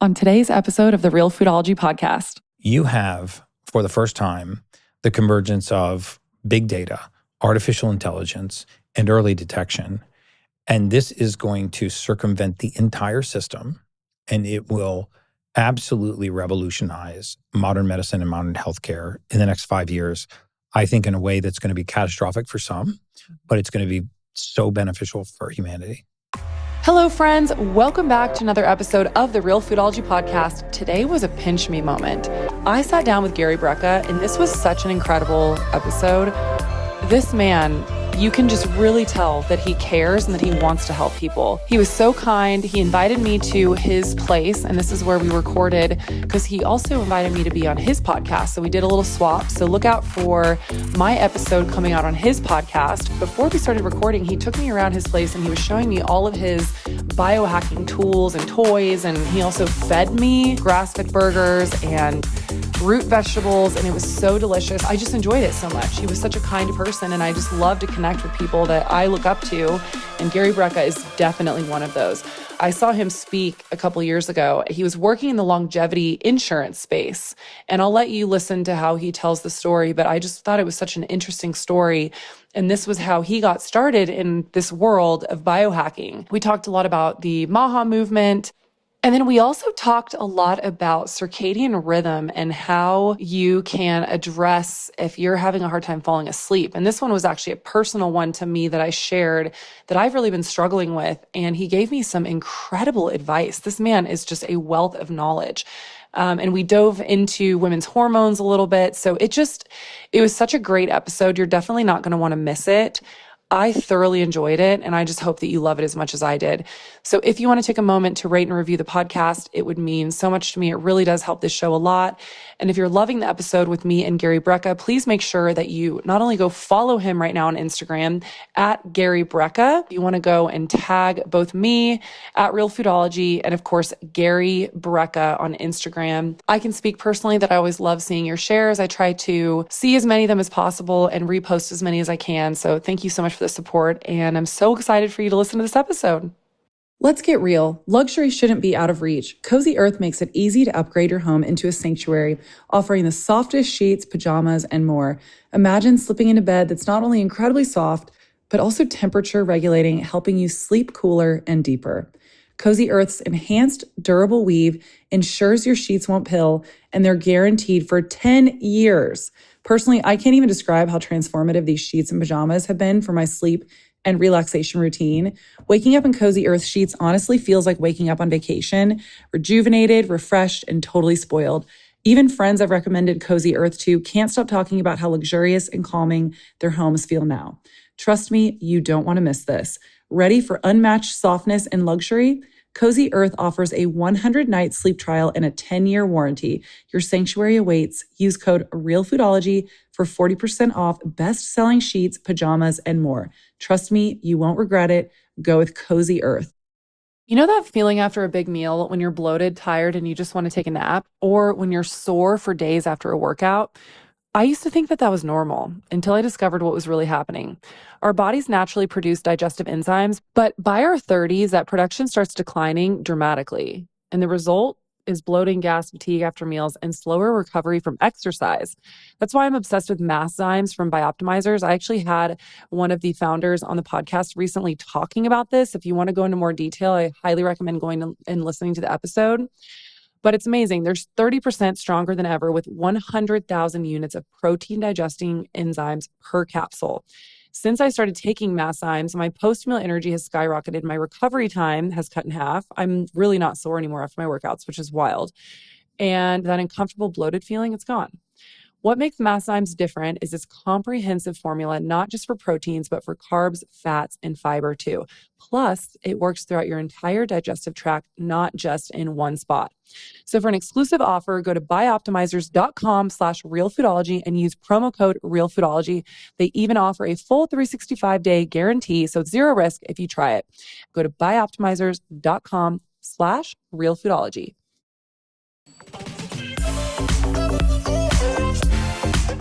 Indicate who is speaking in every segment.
Speaker 1: On today's episode of the Realfoodology podcast,
Speaker 2: you have, for the first time, the convergence of big data, artificial intelligence, and early detection. And this is going to circumvent the entire system, and it will absolutely revolutionize modern medicine and modern healthcare in the next 5 years, I think in a way that's going to be catastrophic for some, but it's going to be so beneficial for humanity.
Speaker 1: Hello, friends. Welcome back to another episode of the Realfoodology podcast. Today was a pinch me moment. I sat down with Gary Brecka, and this was such an incredible episode. This man, you can just really tell that he cares and that he wants to help people. He was so kind. He invited me to his place, and this is where we recorded because he also invited me to be on his podcast. So we did a little swap. So look out for my episode coming out on his podcast. Before we started recording, he took me around his place and he was showing me all of his biohacking tools and toys. And he also fed me grass-fed burgers and root vegetables, and it was so delicious. I just enjoyed it so much. He was such a kind person, and I just love to connect with people that I look up to, and Gary Brecka is definitely one of those. I saw him speak a couple years ago. He was working in the longevity insurance space, and I'll let you listen to how he tells the story, but I just thought it was such an interesting story. And this was how he got started in this world of biohacking. We talked a lot about the MAHA movement. And then we also talked a lot about circadian rhythm and how you can address if you're having a hard time falling asleep. And this one was actually a personal one to me that I shared that I've really been struggling with. And he gave me some incredible advice. This man is just a wealth of knowledge. And we dove into women's hormones a little bit. So it was such a great episode. You're definitely not going to want to miss it. I thoroughly enjoyed it, and I just hope that you love it as much as I did. So if you want to take a moment to rate and review the podcast, it would mean so much to me. It really does help this show a lot. And if you're loving the episode with me and Gary Brecka, please make sure that you not only go follow him right now on Instagram at Gary Brecka. You want to go and tag both me at Realfoodology and, of course, Gary Brecka on Instagram. I can speak personally that I always love seeing your shares. I try to see as many of them as possible and repost as many as I can. So thank you so much for the support, and I'm so excited for you to listen to this episode. Let's get real. Luxury shouldn't be out of reach. Cozy Earth makes it easy to upgrade your home into a sanctuary, offering the softest sheets, pajamas, and more. Imagine slipping into bed that's not only incredibly soft, but also temperature regulating, helping you sleep cooler and deeper. Cozy Earth's enhanced durable weave ensures your sheets won't pill, and they're guaranteed for 10 years. Personally, I can't even describe how transformative these sheets and pajamas have been for my sleep and relaxation routine. Waking up in Cozy Earth sheets honestly feels like waking up on vacation, rejuvenated, refreshed, and totally spoiled. Even friends I've recommended Cozy Earth to can't stop talking about how luxurious and calming their homes feel now. Trust me, you don't want to miss this. Ready for unmatched softness and luxury? Cozy Earth offers a 100-night sleep trial and a 10-year warranty. Your sanctuary awaits. Use code REALFoodology for 40% off best-selling sheets, pajamas, and more. Trust me, you won't regret it. Go with Cozy Earth. You know that feeling after a big meal when you're bloated, tired, and you just want to take a nap? Or when you're sore for days after a workout? I used to think that that was normal until I discovered what was really happening. Our bodies naturally produce digestive enzymes, but by our 30s, that production starts declining dramatically. And the result is bloating, gas, fatigue after meals, and slower recovery from exercise. That's why I'm obsessed with Masszymes from Bioptimizers. I actually had one of the founders on the podcast recently talking about this. If you want to go into more detail, I highly recommend going and listening to the episode. But it's amazing. There's 30% stronger than ever with 100,000 units of protein digesting enzymes per capsule. Since I started taking Masszymes, my post-meal energy has skyrocketed. My recovery time has cut in half. I'm really not sore anymore after my workouts, which is wild. And that uncomfortable bloated feeling, it's gone. What makes Masszymes different is its comprehensive formula, not just for proteins, but for carbs, fats, and fiber too. Plus, it works throughout your entire digestive tract, not just in one spot. So for an exclusive offer, go to bioptimizers.com/realfoodology and use promo code realfoodology. They even offer a full 365-day guarantee, so it's zero risk if you try it. Go to bioptimizers.com/realfoodology.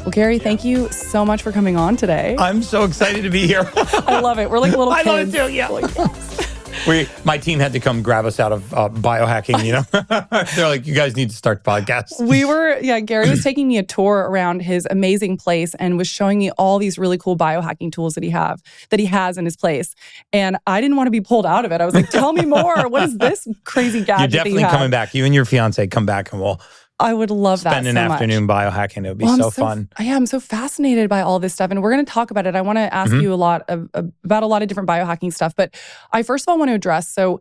Speaker 1: Well, Gary, thank you so much for coming on today.
Speaker 2: I'm so excited to be here.
Speaker 1: I love it. We're like little kids.
Speaker 2: I love it too, yeah.
Speaker 1: Like, yes.
Speaker 2: My team had to come grab us out of biohacking, They're like, you guys need to start podcasts.
Speaker 1: Gary was taking me a tour around his amazing place and was showing me all these really cool biohacking tools that he has in his place. And I didn't want to be pulled out of it. I was like, tell me more. What is this crazy gadget?
Speaker 2: You're definitely coming back. You and your fiance come back and we'll
Speaker 1: I would love that
Speaker 2: spend an afternoon biohacking. It would be so fun.
Speaker 1: Yeah, I'm so fascinated by all this stuff. And we're going to talk about it. I want to ask you about a lot of different biohacking stuff. But I first of all want to address, so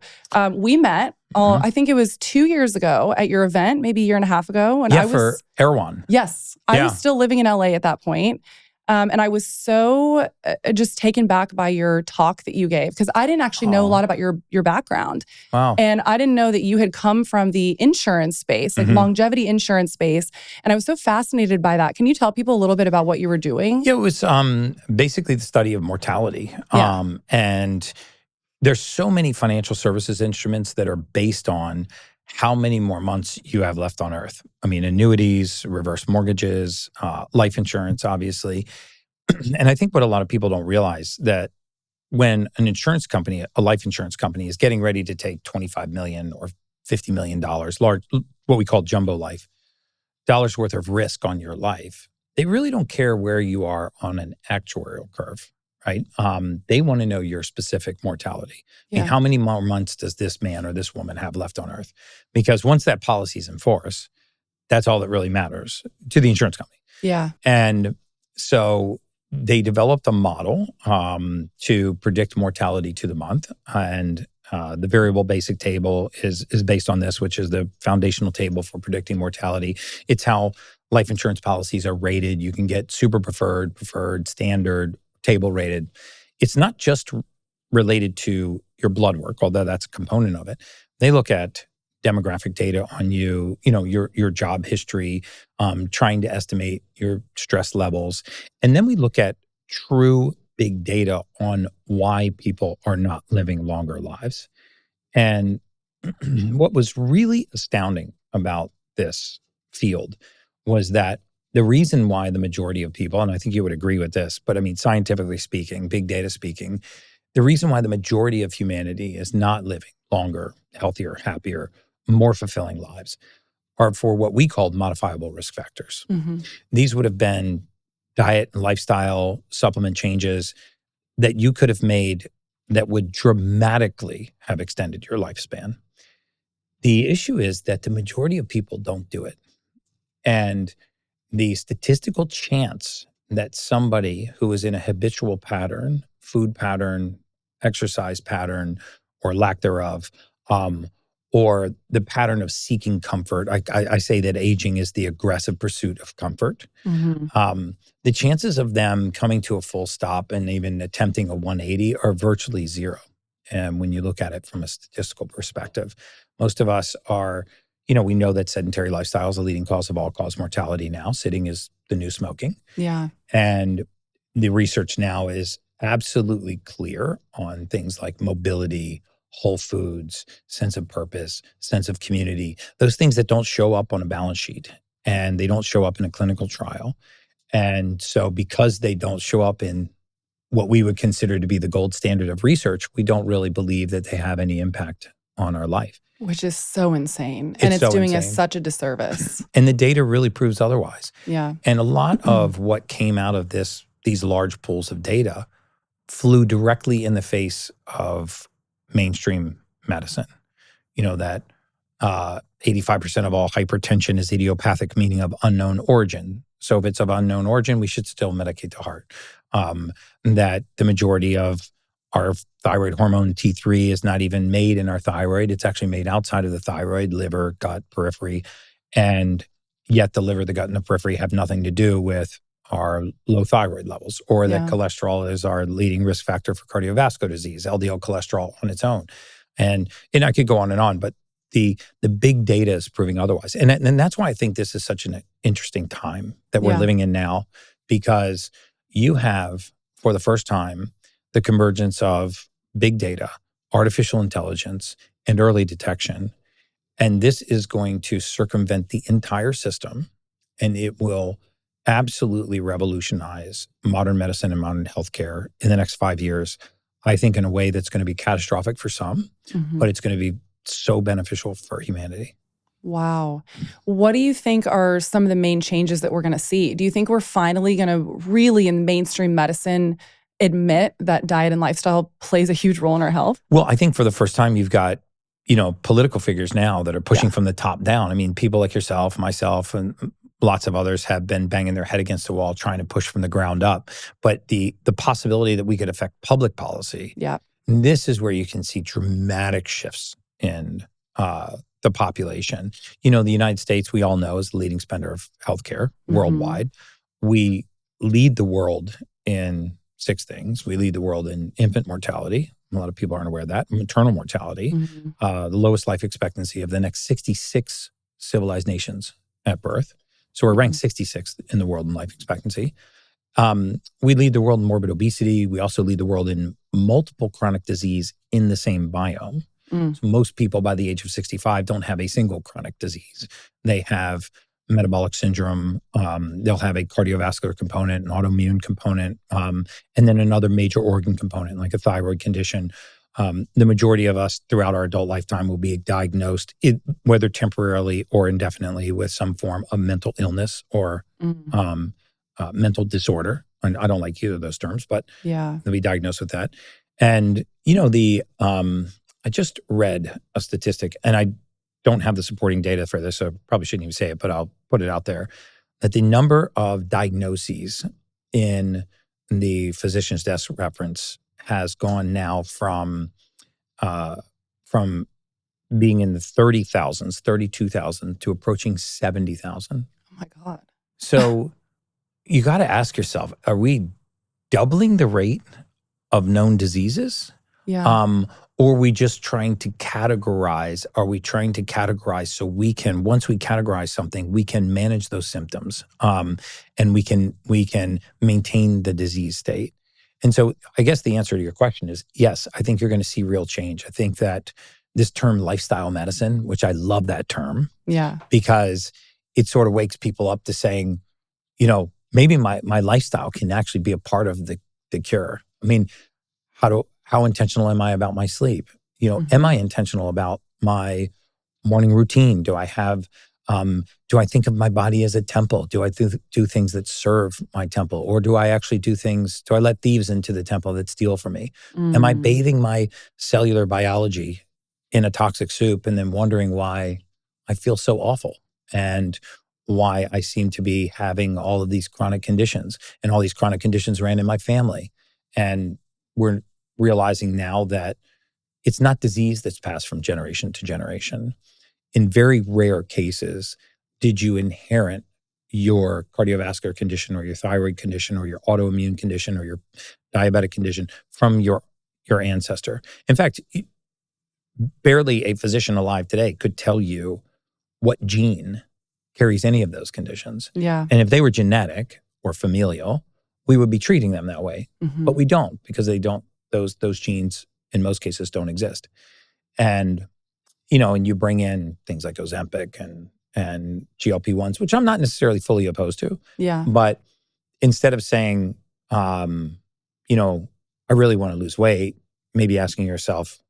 Speaker 1: we met, I think it was 2 years ago at your event, maybe a year and a half ago. And
Speaker 2: for Erewhon.
Speaker 1: Yes. I was still living in LA at that point. And I was so just taken back by your talk that you gave, because I didn't actually know a lot about your background.
Speaker 2: Wow.
Speaker 1: And I didn't know that you had come from the insurance space, like longevity insurance space. And I was so fascinated by that. Can you tell people a little bit about what you were doing?
Speaker 2: Yeah, it was basically the study of mortality. And there's so many financial services instruments that are based on how many more months you have left on earth. I mean, annuities, reverse mortgages, life insurance, obviously. And I think what a lot of people don't realize that when an insurance company, a life insurance company, is getting ready to take $25 million or $50 million, large, what we call jumbo life, dollars worth of risk on your life, they really don't care where you are on an actuarial curve. Right? They want to know your specific mortality. I mean, how many more months does this man or this woman have left on earth? Because once that policy is in force, that's all that really matters to the insurance company.
Speaker 1: Yeah.
Speaker 2: And so they developed a model to predict mortality to the month. And the variable basic table is based on this, which is the foundational table for predicting mortality. It's how life insurance policies are rated. You can get super preferred, standard, table rated. It's not just related to your blood work, although that's a component of it. They look at demographic data on you, your job history, trying to estimate your stress levels. And then we look at true big data on why people are not living longer lives. And what was really astounding about this field was that the reason why the majority of people, and I think you would agree with this, but I mean, scientifically speaking, big data speaking, the reason why the majority of humanity is not living longer, healthier, happier, more fulfilling lives are for what we called modifiable risk factors. These would have been diet and lifestyle supplement changes that you could have made that would dramatically have extended your lifespan. The issue is that the majority of people don't do it. And the statistical chance that somebody who is in a habitual pattern, food pattern, exercise pattern, or lack thereof, or the pattern of seeking comfort, I say that aging is the aggressive pursuit of comfort. The chances of them coming to a full stop and even attempting a 180 are virtually zero. And when you look at it from a statistical perspective, most of us are, we know that sedentary lifestyle is a leading cause of all-cause mortality now. Sitting is the new smoking.
Speaker 1: Yeah.
Speaker 2: And the research now is absolutely clear on things like mobility, whole foods, sense of purpose, sense of community, those things that don't show up on a balance sheet and they don't show up in a clinical trial. And so because they don't show up in what we would consider to be the gold standard of research, we don't really believe that they have any impact on our life.
Speaker 1: Which is so insane. And it's doing us such a disservice.
Speaker 2: And the data really proves otherwise.
Speaker 1: Yeah.
Speaker 2: And a lot of what came out of these large pools of data flew directly in the face of mainstream medicine. That 85% of all hypertension is idiopathic, meaning of unknown origin. So if it's of unknown origin, we should still medicate the heart. That the majority of our thyroid hormone T3 is not even made in our thyroid. It's actually made outside of the thyroid, liver, gut, periphery. And yet the liver, the gut, and the periphery have nothing to do with our low thyroid levels, or that cholesterol is our leading risk factor for cardiovascular disease, LDL cholesterol on its own. And I could go on, but the big data is proving otherwise. And that's why I think this is such an interesting time that we're living in now, because you have, for the first time, the convergence of big data, artificial intelligence, and early detection. And this is going to circumvent the entire system, and it will absolutely revolutionize modern medicine and modern healthcare in the next 5 years. I think in a way that's going to be catastrophic for some, but it's going to be so beneficial for humanity.
Speaker 1: Wow. What do you think are some of the main changes that we're going to see? Do you think we're finally going to really in mainstream medicine admit that diet and lifestyle plays a huge role in our health?
Speaker 2: Well, I think for the first time you've got, political figures now that are pushing from the top down. I mean, people like yourself, myself, and lots of others have been banging their head against the wall trying to push from the ground up. But the possibility that we could affect public policy, this is where you can see dramatic shifts in the population. The United States, we all know, is the leading spender of healthcare worldwide. We lead the world in 6 things. We lead the world in infant mortality. A lot of people aren't aware of that. Maternal mortality, the lowest life expectancy of the next 66 civilized nations at birth. So we're ranked 66th in the world in life expectancy. We lead the world in morbid obesity. We also lead the world in multiple chronic disease in the same biome. So most people by the age of 65 don't have a single chronic disease. They have metabolic syndrome. They'll have a cardiovascular component, an autoimmune component, and then another major organ component like a thyroid condition. The majority of us throughout our adult lifetime will be diagnosed, whether temporarily or indefinitely, with some form of mental illness or mental disorder. And I don't like either of those terms, but they'll be diagnosed with that. And, I just read a statistic, and I don't have the supporting data for this, so I probably shouldn't even say it, but I'll put it out there, that the number of diagnoses in the physician's desk reference has gone now from being in the 30,000s, 32,000 to approaching 70,000.
Speaker 1: Oh my God.
Speaker 2: So you got to ask yourself, are we doubling the rate of known diseases? Or are we just trying to categorize? Are we trying to categorize so we can, once we categorize something, we can manage those symptoms and we can maintain the disease state? And so I guess the answer to your question is yes, I think you're going to see real change. I think that this term lifestyle medicine, which I love that term, because it sort of wakes people up to saying, maybe my lifestyle can actually be a part of the cure. I mean, how intentional am I about my sleep? Am I intentional about my morning routine? Do I think of my body as a temple? Do I do things that serve my temple? Or do I actually do I let thieves into the temple that steal from me? Am I bathing my cellular biology in a toxic soup and then wondering why I feel so awful and why I seem to be having all of these chronic conditions, and all these chronic conditions ran in my family? And we're realizing now that it's not disease that's passed from generation to generation. In very rare cases, did you inherit your cardiovascular condition or your thyroid condition or your autoimmune condition or your diabetic condition from your ancestor. In fact, barely a physician alive today could tell you what gene carries any of those conditions. And if they were genetic or familial, we would be treating them that way. But we don't, because those genes in most cases don't exist. And and you bring in things like Ozempic and GLP-1s, which I'm not necessarily fully opposed to. But instead of saying, I really want to lose weight, maybe asking yourself,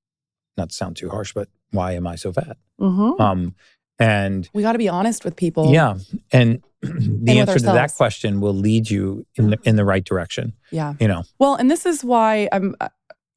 Speaker 2: not to sound too harsh, but why am I so fat? And
Speaker 1: we got to be honest with people.
Speaker 2: And the answer to that question will lead you in the right direction.
Speaker 1: Well, and this is why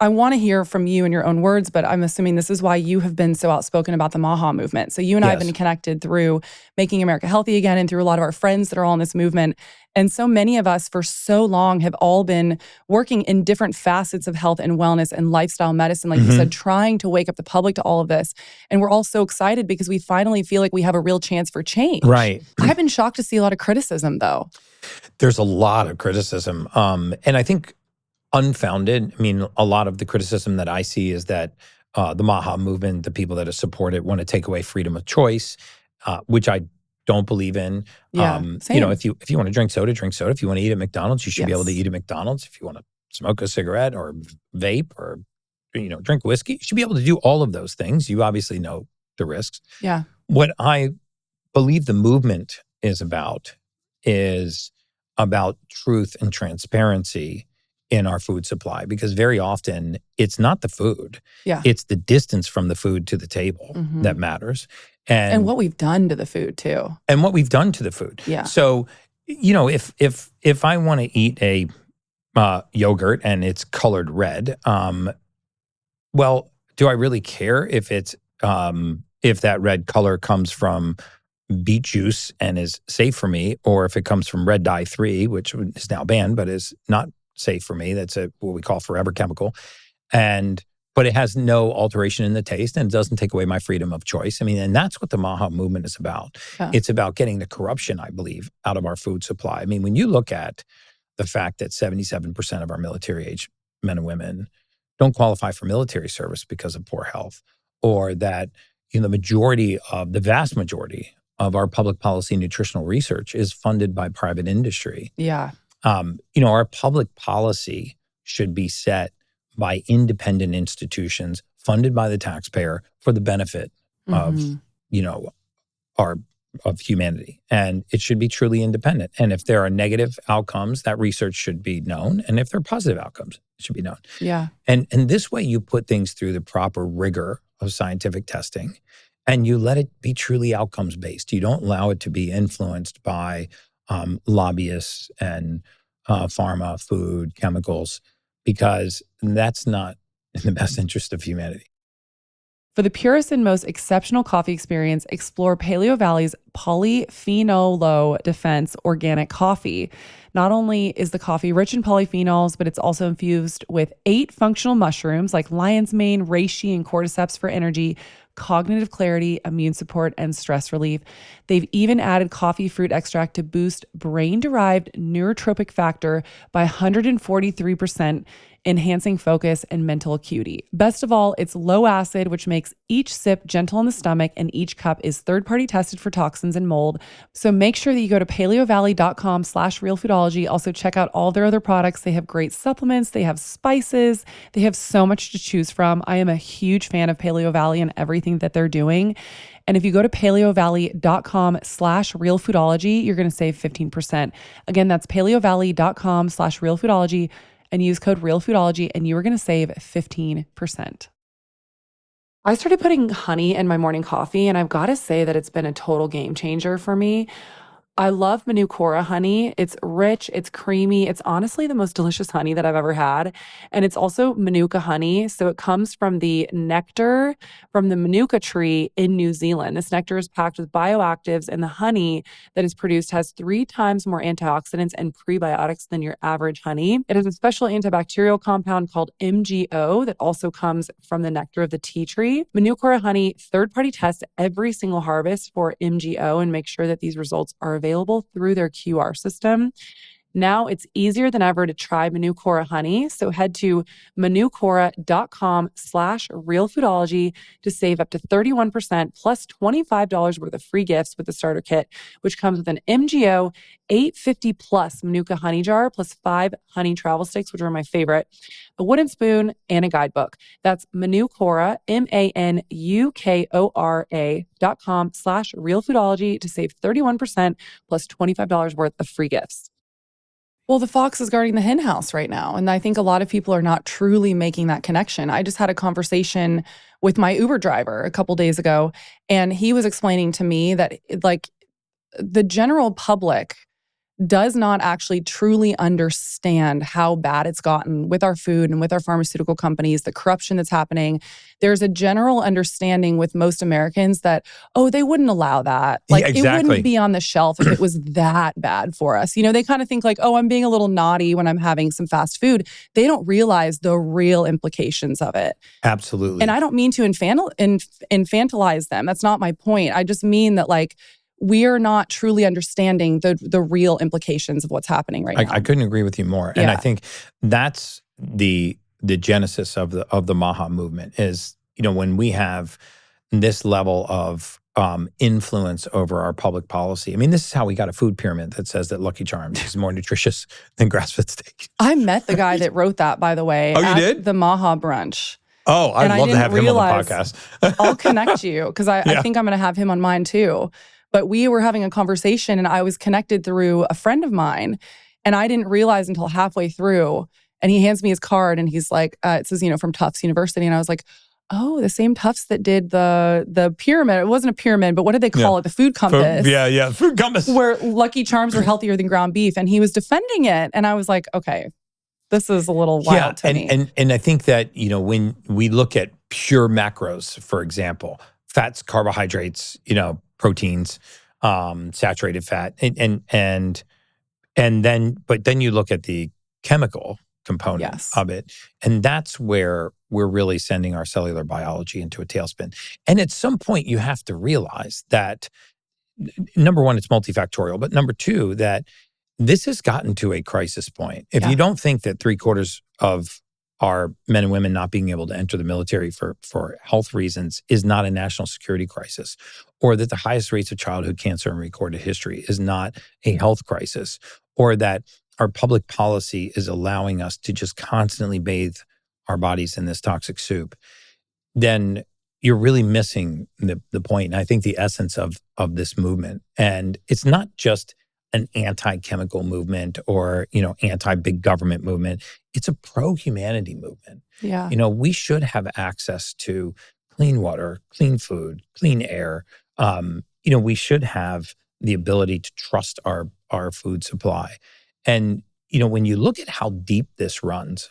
Speaker 1: I want to hear from you in your own words, but I'm assuming this is why you have been so outspoken about the MAHA movement. So you and I have been connected through Making America Healthy Again and through a lot of our friends that are all in this movement. And so many of us for so long have all been working in different facets of health and wellness and lifestyle medicine, like you said, trying to wake up the public to all of this. And we're all so excited because we finally feel like we have a real chance for change.
Speaker 2: Right.
Speaker 1: I've been shocked to see a lot of criticism, though.
Speaker 2: There's a lot of criticism. And I think unfounded. I mean, a lot of the criticism that I see is that the MAHA movement, the people that support it, want to take away freedom of choice, which I don't believe in.
Speaker 1: Same.
Speaker 2: If you want to drink soda, drink soda. If you want to eat at McDonald's, you should be able to eat at McDonald's. If you want to smoke a cigarette or vape or drink whiskey, you should be able to do all of those things. You obviously know the risks. What I believe the movement is about truth and transparency in our food supply, because very often it's not the food.
Speaker 1: Yeah.
Speaker 2: It's the distance from the food to the table that matters.
Speaker 1: And what we've done to the food too.
Speaker 2: And what we've done to the food.
Speaker 1: Yeah.
Speaker 2: So, if I want to eat a yogurt and it's colored red, well, do I really care if it's if that red color comes from beet juice and is safe for me, or if it comes from red dye 3, which is now banned but is not safe for me? That's what we call forever chemical, but it has no alteration in the taste, and it doesn't take away my freedom of choice. I mean, and that's what the MAHA movement is about.
Speaker 1: Yeah.
Speaker 2: It's about getting the corruption, I believe, out of our food supply. I mean, when you look at the fact that 77% of our military age men and women don't qualify for military service because of poor health, or that the vast majority of our public policy nutritional research is funded by private industry.
Speaker 1: Yeah.
Speaker 2: Our public policy should be set by independent institutions funded by the taxpayer for the benefit of humanity. And it should be truly independent. And if there are negative outcomes, that research should be known. And if there are positive outcomes, it should be known.
Speaker 1: Yeah.
Speaker 2: And this way you put things through the proper rigor of scientific testing, and you let it be truly outcomes based. You don't allow it to be influenced by lobbyists and pharma, food, chemicals, because that's not in the best interest of humanity.
Speaker 1: For the purest and most exceptional coffee experience, explore Paleo Valley's Polyphenol Defense Organic Coffee. Not only is the coffee rich in polyphenols, but it's also infused with 8 functional mushrooms like lion's mane, reishi, and cordyceps for energy, cognitive clarity, immune support, and stress relief. They've even added coffee fruit extract to boost brain-derived neurotropic factor by 143%, enhancing focus and mental acuity. Best of all, it's low acid, which makes each sip gentle on the stomach, and each cup is third-party tested for toxins and mold. So make sure that you go to paleovalley.com/realfoodology. Also check out all their other products. They have great supplements. They have spices. They have so much to choose from. I am a huge fan of Paleo Valley and everything that they're doing. And if you go to paleovalley.com/realfoodology, you're going to save 15%. Again, that's paleovalley.com/realfoodology. And use code Realfoodology, and you are going to save 15%. I started putting honey in my morning coffee, and I've got to say that it's been a total game changer for me. I love Manuka honey. It's rich, it's creamy. It's honestly the most delicious honey that I've ever had. And it's also Manuka honey. So it comes from the nectar from the Manuka tree in New Zealand. This nectar is packed with bioactives, and the honey that is produced has 3 times more antioxidants and prebiotics than your average honey. It has a special antibacterial compound called MGO that also comes from the nectar of the tea tree. Manuka honey third-party tests every single harvest for MGO and make sure that these results are available through their QR system. Now it's easier than ever to try Manuka honey. So head to manuka.com/realfoodology to save up to 31% plus $25 worth of free gifts with the starter kit, which comes with an MGO 850 plus Manuka honey jar plus 5 honey travel sticks, which are my favorite, a wooden spoon, and a guidebook. That's Manukora, MANUKORA.com/realfoodology to save 31% plus $25 worth of free gifts. Well, the fox is guarding the hen house right now. And I think a lot of people are not truly making that connection. I just had a conversation with my Uber driver a couple days ago, and he was explaining to me that the general public does not actually truly understand how bad it's gotten with our food and with our pharmaceutical companies, the corruption that's happening. There's a general understanding with most Americans that, they wouldn't allow that.
Speaker 2: Yeah, exactly.
Speaker 1: It wouldn't be on the shelf if it was that bad for us. They kind of think I'm being a little naughty when I'm having some fast food. They don't realize the real implications of it.
Speaker 2: Absolutely.
Speaker 1: And I don't mean to infantilize them. That's not my point. I just mean that we are not truly understanding the real implications of what's happening right now.
Speaker 2: I couldn't agree with you more.
Speaker 1: Yeah.
Speaker 2: And I think that's the genesis of the MAHA movement is, when we have this level of influence over our public policy. I mean, this is how we got a food pyramid that says that Lucky Charms is more nutritious than grass-fed steak.
Speaker 1: I met the guy that wrote that, by the way.
Speaker 2: Oh, you did?
Speaker 1: The MAHA brunch.
Speaker 2: Oh, I'd love to have him on the podcast.
Speaker 1: I'll connect you because I think I'm going to have him on mine too. But we were having a conversation and I was connected through a friend of mine, and I didn't realize until halfway through. And he hands me his card and he's like, it says, from Tufts University. And I was like, oh, the same Tufts that did the pyramid. It wasn't a pyramid, but what did they call it? The food compass.
Speaker 2: Food compass.
Speaker 1: Where Lucky Charms are healthier than ground beef. And he was defending it. And I was like, okay, this is a little wild to me.
Speaker 2: And I think that, when we look at pure macros, for example, fats, carbohydrates, proteins, saturated fat, and then you look at the chemical component of it. And that's where we're really sending our cellular biology into a tailspin. And at some point you have to realize that, number one, it's multifactorial, but number two, that this has gotten to a crisis point. If you don't think that 3/4 of our men and women not being able to enter the military for health reasons is not a national security crisis, or that the highest rates of childhood cancer in recorded history is not a health crisis, or that our public policy is allowing us to just constantly bathe our bodies in this toxic soup, then you're really missing the point. And I think the essence of this movement. And it's not just an anti-chemical movement or, anti-big government movement. It's a pro-humanity movement.
Speaker 1: Yeah.
Speaker 2: We should have access to clean water, clean food, clean air. We should have the ability to trust our food supply. And, when you look at how deep this runs,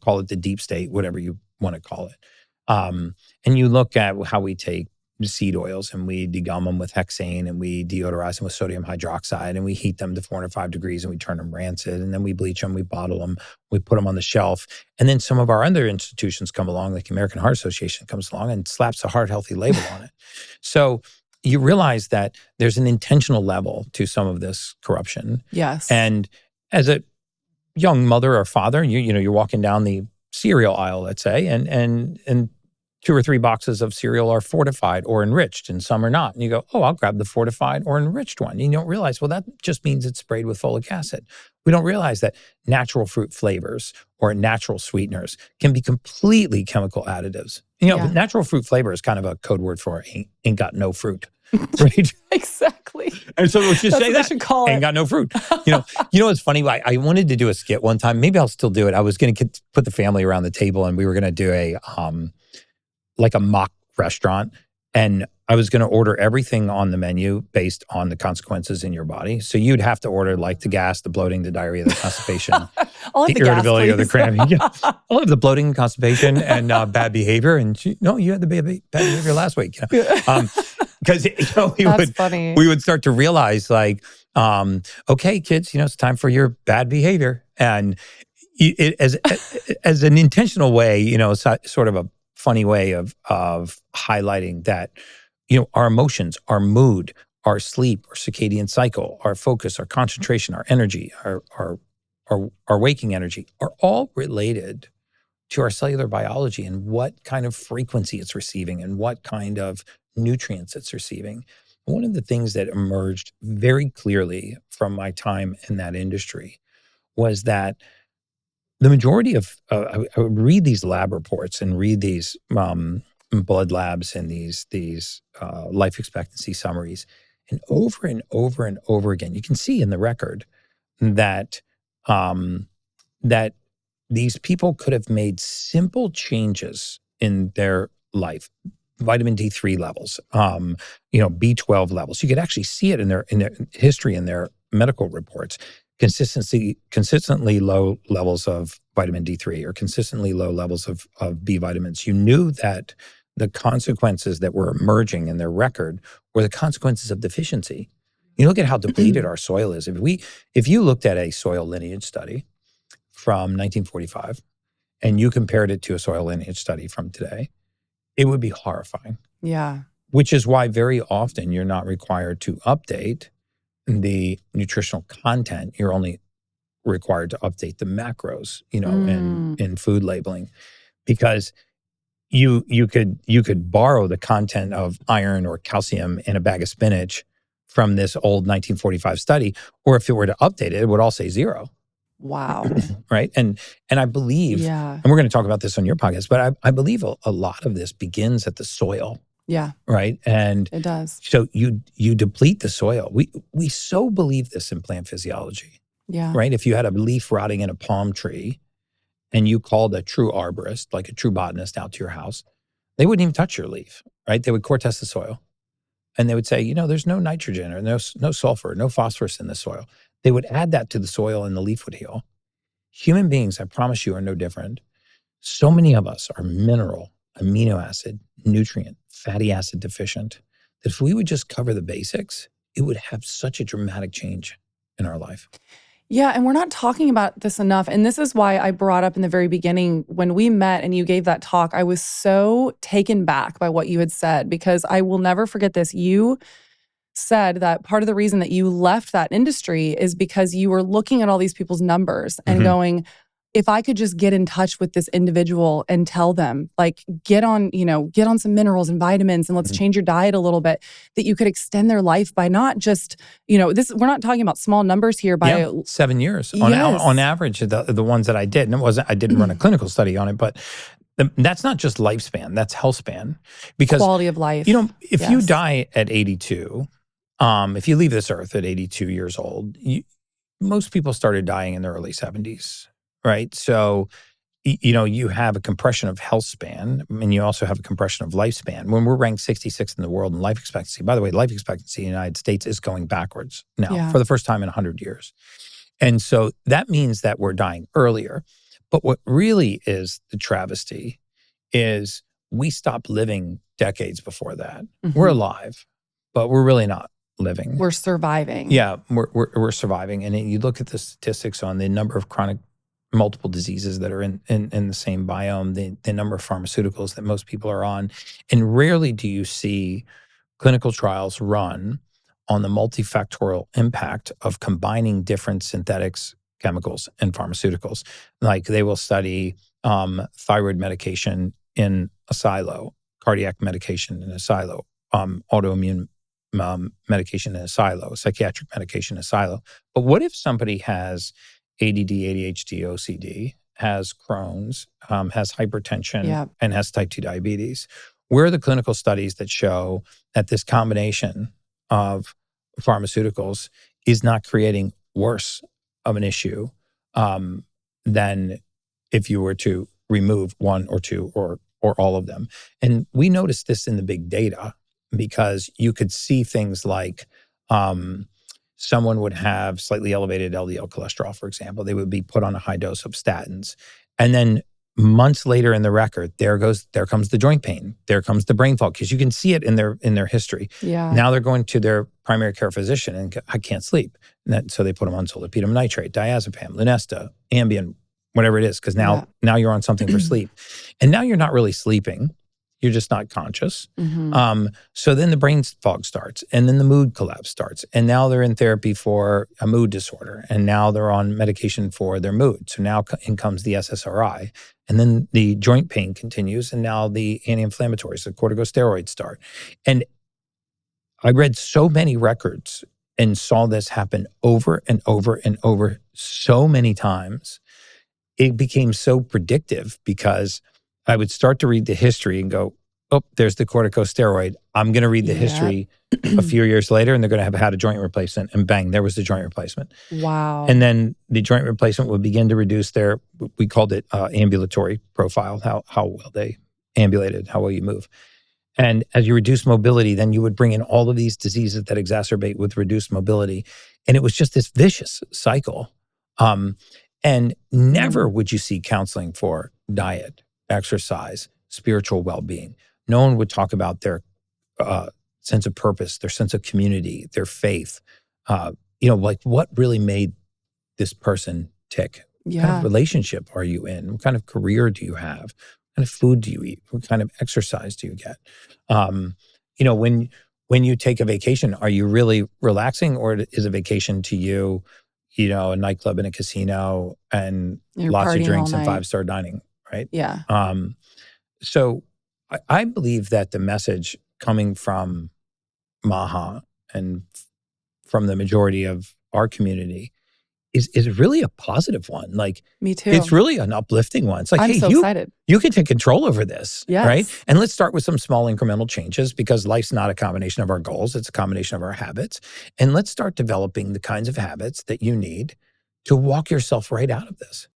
Speaker 2: call it the deep state, whatever you want to call it. And you look at how we take seed oils and we degum them with hexane and we deodorize them with sodium hydroxide and we heat them to 405 degrees and we turn them rancid and then we bleach them, we bottle them, we put them on the shelf. And then some of our other institutions come along, like American Heart Association comes along and slaps a heart healthy label on it. So you realize that there's an intentional level to some of this corruption.
Speaker 1: Yes.
Speaker 2: And as a young mother or father, you're walking down the cereal aisle, let's say, and 2 or 3 boxes of cereal are fortified or enriched and some are not. And you go, oh, I'll grab the fortified or enriched one. And you don't realize, well, that just means it's sprayed with folic acid. We don't realize that natural fruit flavors or natural sweeteners can be completely chemical additives. Natural fruit flavor is kind of a code word for ain't got no fruit, right?
Speaker 1: Exactly.
Speaker 2: And so we should say that.
Speaker 1: Should call
Speaker 2: ain't got no fruit. It's funny. I wanted to do a skit one time. Maybe I'll still do it. I was going to put the family around the table and we were going to do a mock restaurant. And I was going to order everything on the menu based on the consequences in your body. So you'd have to order like the gas, the bloating, the diarrhea, the constipation, the irritability, or the cramping. I'll have the bloating and constipation and bad behavior. And you had the bad behavior last week. Because we would start to realize like, okay, kids, it's time for your bad behavior. And it as an intentional way, sort of a funny way of highlighting that, our emotions, our mood, our sleep, our circadian cycle, our focus, our concentration, our energy, our waking energy are all related to our cellular biology and what kind of frequency it's receiving and what kind of nutrients it's receiving. One of the things that emerged very clearly from my time in that industry was that the majority of, I would read these lab reports and read these blood labs and these life expectancy summaries. And over and over again, you can see in the record that that these people could have made simple changes in their life. Vitamin D3 levels, B12 levels. You could actually see it in their history, in their medical reports. Consistently low levels of vitamin D3 or consistently low levels of B vitamins. You knew that the consequences that were emerging in their record were the consequences of deficiency. You look at how depleted our soil is. If you looked at a soil lineage study from 1945 and you compared it to a soil lineage study from today, it would be horrifying.
Speaker 1: Yeah.
Speaker 2: Which is why very often you're not required to update the nutritional content. You're only required to update the macros, in food labeling, because you could borrow the content of iron or calcium in a bag of spinach from this old 1945 study, or if it were to update it, it would all say 0.
Speaker 1: Wow.
Speaker 2: Right. And I believe, and we're going to talk about this on your podcast, but I believe a lot of this begins at the soil.
Speaker 1: Yeah.
Speaker 2: Right. And
Speaker 1: it does.
Speaker 2: So you deplete the soil. We so believe this in plant physiology.
Speaker 1: Yeah.
Speaker 2: Right. If you had a leaf rotting in a palm tree and you called a true arborist, like a true botanist, out to your house, they wouldn't even touch your leaf, right? They would core test the soil. And they would say, there's no nitrogen or no sulfur, no phosphorus in the soil. They would add that to the soil and the leaf would heal. Human beings, I promise you, are no different. So many of us are mineral, amino acid, nutrient, fatty acid deficient, that if we would just cover the basics, it would have such a dramatic change in our life.
Speaker 1: Yeah, and we're not talking about this enough. And this is why I brought up in the very beginning, when we met and you gave that talk, I was so taken back by what you had said, because I will never forget this. You said that part of the reason that you left that industry is because you were looking at all these people's numbers and going, if I could just get in touch with this individual and tell them, like, get on some minerals and vitamins and let's change your diet a little bit, that you could extend their life by not just, we're not talking about small numbers here, by
Speaker 2: 7 years
Speaker 1: Yes.
Speaker 2: on average, the ones that I did. And I didn't run a clinical study on it, but that's not just lifespan, that's healthspan. Because
Speaker 1: quality of life.
Speaker 2: If you die at 82, if you leave this earth at 82 years old, most people started dying in their early 70s. Right. So, you have a compression of health span, and you also have a compression of lifespan. When we're ranked 66th in the world in life expectancy, by the way, life expectancy in the United States is going backwards now for the first time in 100 years. And so that means that we're dying earlier. But what really is the travesty is we stopped living decades before that. We're alive, but we're really not living.
Speaker 1: We're surviving.
Speaker 2: Yeah, we're surviving. And you look at the statistics on the number of chronic multiple diseases that are in the same biome, the number of pharmaceuticals that most people are on. And rarely do you see clinical trials run on the multifactorial impact of combining different synthetics, chemicals, and pharmaceuticals. Like they will study thyroid medication in a silo, cardiac medication in a silo, autoimmune medication in a silo, psychiatric medication in a silo. But what if somebody has ADD, ADHD, OCD, has Crohn's, has hypertension, and has type 2 diabetes? Where are the clinical studies that show that this combination of pharmaceuticals is not creating worse of an issue than if you were to remove one or two or all of them? And we noticed this in the big data because you could see things like someone would have slightly elevated LDL cholesterol, for example. They would be put on a high dose of statins. And then months later in the record, there comes the joint pain. There comes the brain fog, because you can see it in their history.
Speaker 1: Yeah.
Speaker 2: Now they're going to their primary care physician and I can't sleep. So they put them on solipidem nitrate, diazepam, Lunesta, Ambien, whatever it is, because now you're on something for sleep. And now you're not really sleeping. You're just not conscious. So then the brain fog starts, and then the mood collapse starts. And now they're in therapy for a mood disorder, and now they're on medication for their mood. So now in comes the SSRI, and then the joint pain continues, and now the anti-inflammatories, the corticosteroids start. And I read so many records and saw this happen over and over and over so many times. It became so predictive because I would start to read the history and go, oh, there's the corticosteroid. I'm going to read the history a few years later, and they're going to have had a joint replacement, and bang, there was the joint replacement.
Speaker 1: Wow.
Speaker 2: And then the joint replacement would begin to reduce their, we called it ambulatory profile, how well they ambulated, how well you move. And as you reduce mobility, then you would bring in all of these diseases that exacerbate with reduced mobility. And it was just this vicious cycle. And never would you see counseling for diet, exercise, spiritual well-being. No one would talk about their sense of purpose, their sense of community, their faith. Like what really made this person tick? What kind of relationship are you in? What kind of career do you have? What kind of food do you eat? What kind of exercise do you get? When you take a vacation, are you really relaxing, or is a vacation to you, a nightclub and a casino and
Speaker 1: You're
Speaker 2: lots of
Speaker 1: partying
Speaker 2: drinks
Speaker 1: all
Speaker 2: and
Speaker 1: night.
Speaker 2: 5-star dining, right?
Speaker 1: Yeah.
Speaker 2: So I believe that the message coming from MAHA and from the majority of our community is really a positive one. Like,
Speaker 1: Me too.
Speaker 2: it's really an uplifting one. It's like,
Speaker 1: I'm
Speaker 2: hey,
Speaker 1: so excited.
Speaker 2: you can take control over this,
Speaker 1: Yes.
Speaker 2: right? And let's start with some small incremental changes, because life's not a combination of our goals. It's a combination of our habits. And let's start developing the kinds of habits that you need to walk yourself right out of this.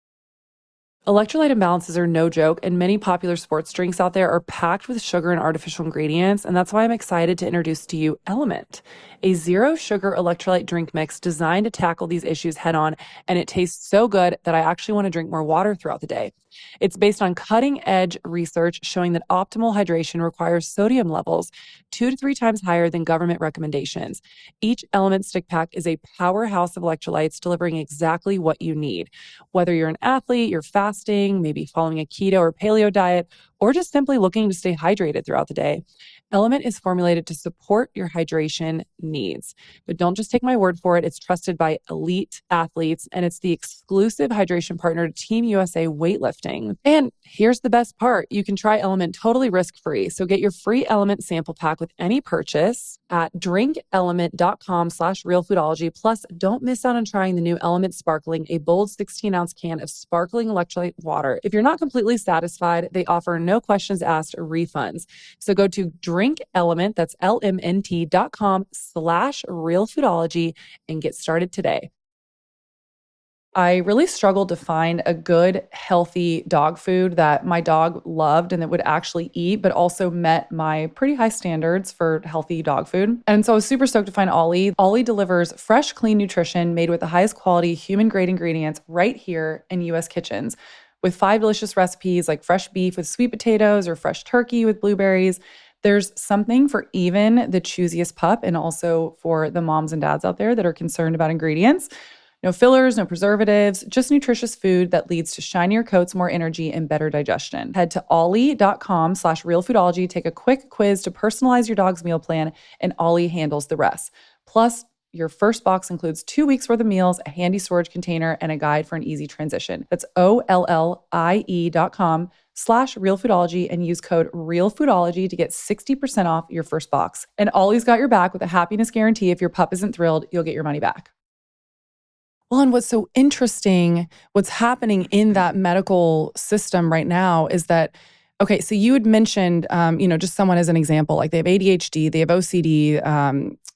Speaker 1: Electrolyte imbalances are no joke, and many popular sports drinks out there are packed with sugar and artificial ingredients, and that's why I'm excited to introduce to you Element, a zero-sugar electrolyte drink mix designed to tackle these issues head-on, and it tastes so good that I actually want to drink more water throughout the day. It's based on cutting-edge research showing that optimal hydration requires sodium levels 2 to 3 times higher than government recommendations. Each Element stick pack is a powerhouse of electrolytes delivering exactly what you need. Whether you're an athlete, you're fasting, maybe following a keto or paleo diet, or just simply looking to stay hydrated throughout the day, Element is formulated to support your hydration needs. But don't just take my word for it. It's trusted by elite athletes, and it's the exclusive hydration partner to Team USA weightlifting. And here's the best part. You can try Element totally risk-free. So get your free Element sample pack with any purchase at drinkelement.com/realfoodology. Plus, don't miss out on trying the new Element Sparkling, a bold 16-ounce can of sparkling electrolyte water. If you're not completely satisfied, they offer no questions asked refunds. So go to drinkelement, that's LMNT.com/realfoodology and get started today. I really struggled to find a good, healthy dog food that my dog loved and that would actually eat, but also met my pretty high standards for healthy dog food. And so I was super stoked to find Ollie. Ollie delivers fresh, clean nutrition made with the highest quality human-grade ingredients right here in U.S. kitchens, with 5 delicious recipes like fresh beef with sweet potatoes or fresh turkey with blueberries. There's something for even the choosiest pup and also for the moms and dads out there that are concerned about ingredients. No fillers, no preservatives, just nutritious food that leads to shinier coats, more energy, and better digestion. Head to ollie.com/realfoodology, take a quick quiz to personalize your dog's meal plan, and Ollie handles the rest. Plus, your first box includes 2 weeks worth of meals, a handy storage container, and a guide for an easy transition. That's OLLIE.com/realfoodology and use code REALFoodology to get 60% off your first box. And Ollie's got your back with a happiness guarantee. If your pup isn't thrilled, you'll get your money back. Well, and what's so interesting, what's happening in that medical system right now is that, okay, so you had mentioned, just someone as an example, like they have ADHD, they have OCD,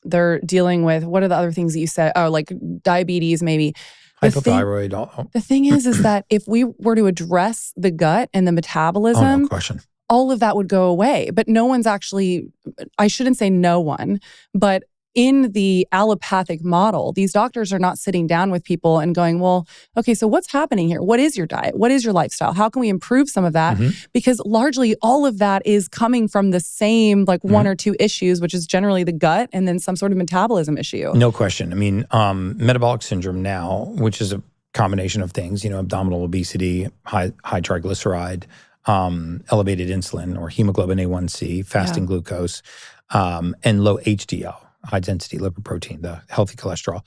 Speaker 1: they're dealing with, what are the other things that you said? Oh, like diabetes, maybe.
Speaker 2: Hypothyroid.
Speaker 1: The thing is that if we were to address the gut and the metabolism,
Speaker 2: no question.
Speaker 1: all of that would go away. But no one's actually, I shouldn't say no one, but in the allopathic model, these doctors are not sitting down with people and going, well, okay, so what's happening here? What is your diet? What is your lifestyle? How can we improve some of that? Because largely all of that is coming from the same one or two issues, which is generally the gut and then some sort of metabolism issue.
Speaker 2: No question. I mean, metabolic syndrome now, which is a combination of things, abdominal obesity, high triglyceride, elevated insulin or hemoglobin A1C, fasting glucose, and low HDL. High-density lipoprotein, the healthy cholesterol.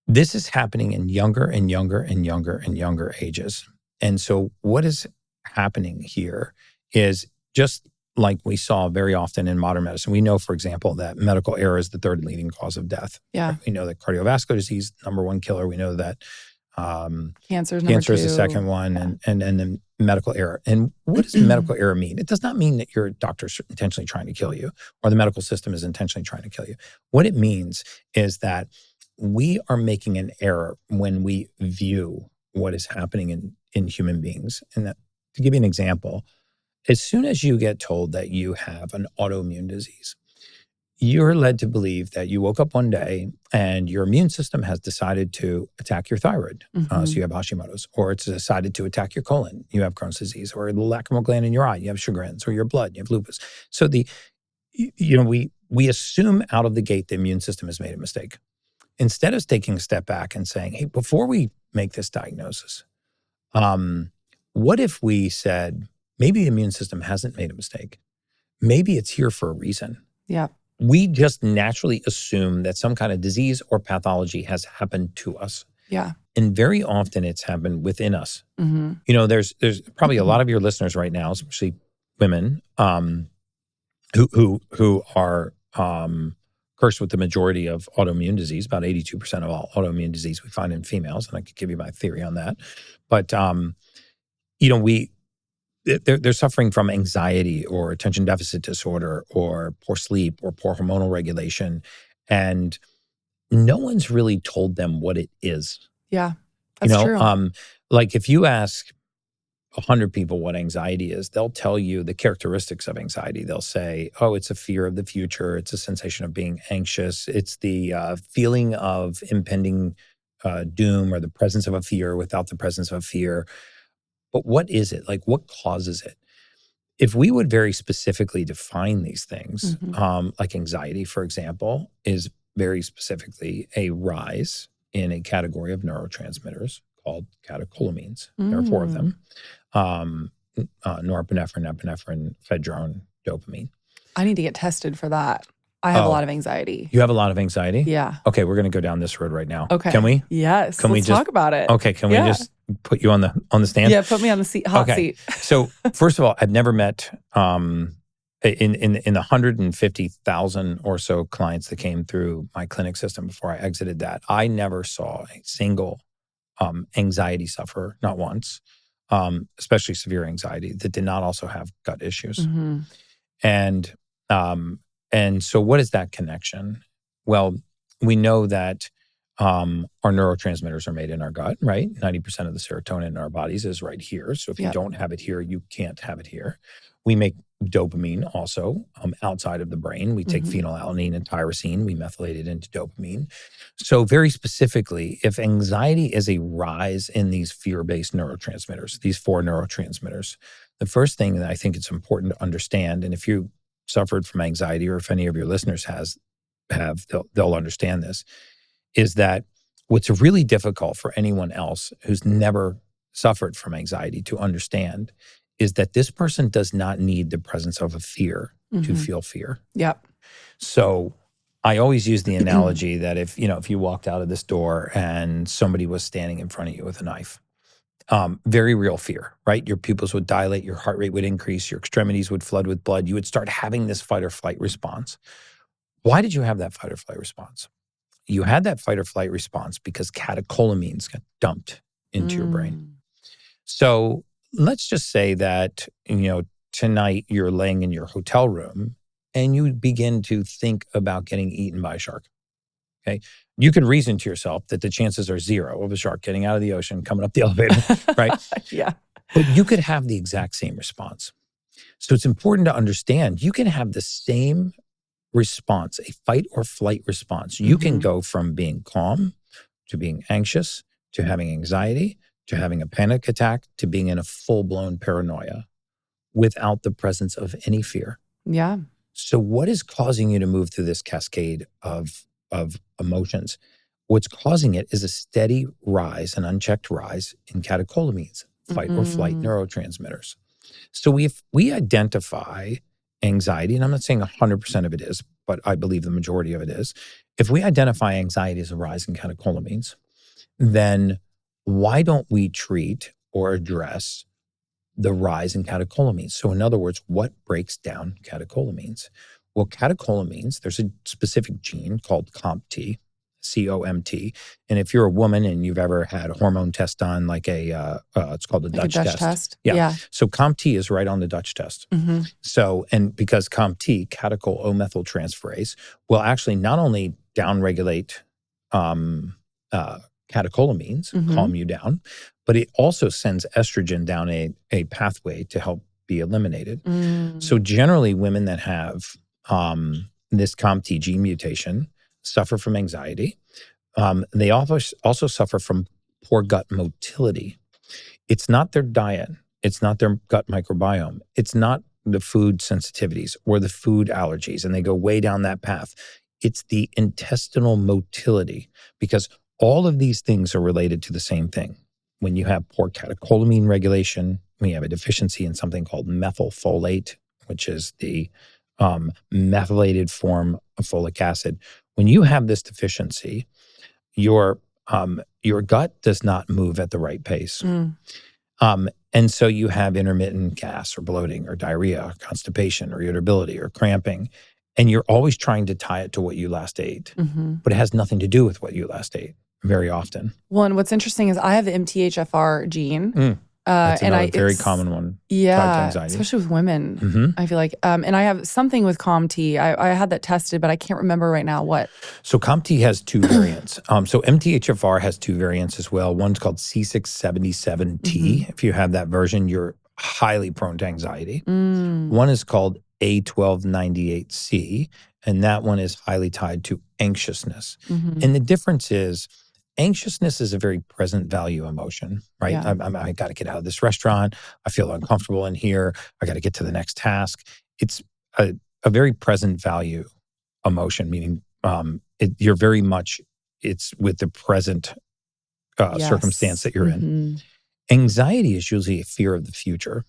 Speaker 2: This is happening in younger and younger and younger and younger ages. And so what is happening here is just like we saw very often in modern medicine. We know, for example, that medical error is the third leading cause of death.
Speaker 1: Yeah.
Speaker 2: We know that cardiovascular disease, number one killer. We know that
Speaker 1: cancer
Speaker 2: is the second one, and then medical error. And what does medical error mean? It does not mean that your doctor's intentionally trying to kill you or the medical system is intentionally trying to kill you. What it means is that we are making an error when we view what is happening in human beings. And that, to give you an example, as soon as you get told that you have an autoimmune disease, you're led to believe that you woke up one day and your immune system has decided to attack your thyroid. So you have Hashimoto's, or it's decided to attack your colon. You have Crohn's disease, or the lacrimal gland in your eye. You have Sjogren's, or your blood. You have lupus. So we assume out of the gate the immune system has made a mistake. Instead of taking a step back and saying, hey, before we make this diagnosis, what if we said, maybe the immune system hasn't made a mistake. Maybe it's here for a reason.
Speaker 1: Yeah.
Speaker 2: We just naturally assume that some kind of disease or pathology has happened to us.
Speaker 1: Yeah.
Speaker 2: And very often it's happened within us. There's probably a lot of your listeners right now, especially women, who are cursed with the majority of autoimmune disease. About 82% of all autoimmune disease we find in females, and I could give you my theory on that. But they're suffering from anxiety or attention deficit disorder or poor sleep or poor hormonal regulation. And no one's really told them what it is.
Speaker 1: Yeah, that's true.
Speaker 2: Like if you ask 100 people what anxiety is, they'll tell you the characteristics of anxiety. They'll say, oh, it's a fear of the future. It's a sensation of being anxious. It's the feeling of impending doom, or the presence of a fear without the presence of a fear. But what is it? Like, what causes it? If we would very specifically define these things, like anxiety, for example, is very specifically a rise in a category of neurotransmitters called catecholamines. There are 4 of them. Norepinephrine, epinephrine, ephedrine, dopamine.
Speaker 1: I need to get tested for that. I have a lot of anxiety.
Speaker 2: You have a lot of anxiety?
Speaker 1: Yeah.
Speaker 2: Okay, we're going to go down this road right now.
Speaker 1: Okay.
Speaker 2: Can we?
Speaker 1: Yes.
Speaker 2: Can
Speaker 1: Let's talk about it.
Speaker 2: Okay, can we just put you on the stand?
Speaker 1: Yeah, put me on the hot seat.
Speaker 2: So first of all, I've never met in the 150,000 or so clients that came through my clinic system before I exited that, I never saw a single anxiety sufferer, not once, especially severe anxiety, that did not also have gut issues. And so what is that connection? Well, we know that our neurotransmitters are made in our gut, right? 90% of the serotonin in our bodies is right here. So if you don't have it here, you can't have it here. We make dopamine also outside of the brain. We take phenylalanine and tyrosine, we methylate it into dopamine. So very specifically, if anxiety is a rise in these fear-based neurotransmitters, these 4 neurotransmitters, the first thing that I think it's important to understand, and if you suffered from anxiety, or if any of your listeners have, they'll understand this, is that what's really difficult for anyone else who's never suffered from anxiety to understand is that this person does not need the presence of a fear to feel fear.
Speaker 1: Yep.
Speaker 2: So I always use the analogy that if you walked out of this door and somebody was standing in front of you with a knife, very real fear, right? Your pupils would dilate, your heart rate would increase, your extremities would flood with blood. You would start having this fight or flight response. Why did you have that fight or flight response? You had that fight or flight response because catecholamines got dumped into your brain. So let's just say that, tonight you're laying in your hotel room and you begin to think about getting eaten by a shark. Okay. You can reason to yourself that the chances are 0 of a shark getting out of the ocean, coming up the elevator, right?
Speaker 1: Yeah.
Speaker 2: But you could have the exact same response. So it's important to understand you can have the same response, a fight or flight response. You can go from being calm to being anxious, to having anxiety, to having a panic attack, to being in a full-blown paranoia without the presence of any fear.
Speaker 1: Yeah.
Speaker 2: So what is causing you to move through this cascade of emotions? What's causing it is a steady rise, an unchecked rise in catecholamines, fight or flight neurotransmitters. So if we identify anxiety, and I'm not saying 100% of it is, but I believe the majority of it is. If we identify anxiety as a rise in catecholamines, then why don't we treat or address the rise in catecholamines? So in other words, what breaks down catecholamines? Well, catecholamines, there's a specific gene called COMT, C-O-M-T. And if you're a woman and you've ever had a hormone test done, like it's called the Dutch test. Yeah. So COMT is right on the Dutch test. So, and because COMT, catechol-O-methyltransferase, will actually not only downregulate catecholamines, calm you down, but it also sends estrogen down a pathway to help be eliminated. So generally, women that have this COMT gene mutation suffer from anxiety. They also suffer from poor gut motility. It's not their diet. It's not their gut microbiome. It's not the food sensitivities or the food allergies, and they go way down that path. It's the intestinal motility, because all of these things are related to the same thing. When you have poor catecholamine regulation, when you have a deficiency in something called methylfolate, which is the methylated form of folic acid. When you have this deficiency, your gut does not move at the right pace. And so you have intermittent gas or bloating or diarrhea, or constipation or irritability or cramping. And you're always trying to tie it to what you last ate, but it has nothing to do with what you last ate very often.
Speaker 1: Well, and what's interesting is I have the MTHFR gene.
Speaker 2: That's another very
Speaker 1: it's
Speaker 2: common one tied to
Speaker 1: yeah,
Speaker 2: anxiety.
Speaker 1: especially with women.
Speaker 2: Mhm.
Speaker 1: I feel like, and I have something with COMT. I had that tested, but I can't remember right now what.
Speaker 2: So COMT has two variants. So MTHFR has two variants as well. One's called C677T. If you have that version, you're highly prone to anxiety. One is called A1298C, and that one is highly tied to anxiousness. And the difference is anxiousness is a very present value emotion, right?
Speaker 1: Yeah.
Speaker 2: I got to get out of this restaurant. I feel uncomfortable in here. I got to get to the next task. It's a very present value emotion, meaning you're very much, it's with the present circumstance that you're in. Anxiety is usually a fear of the future,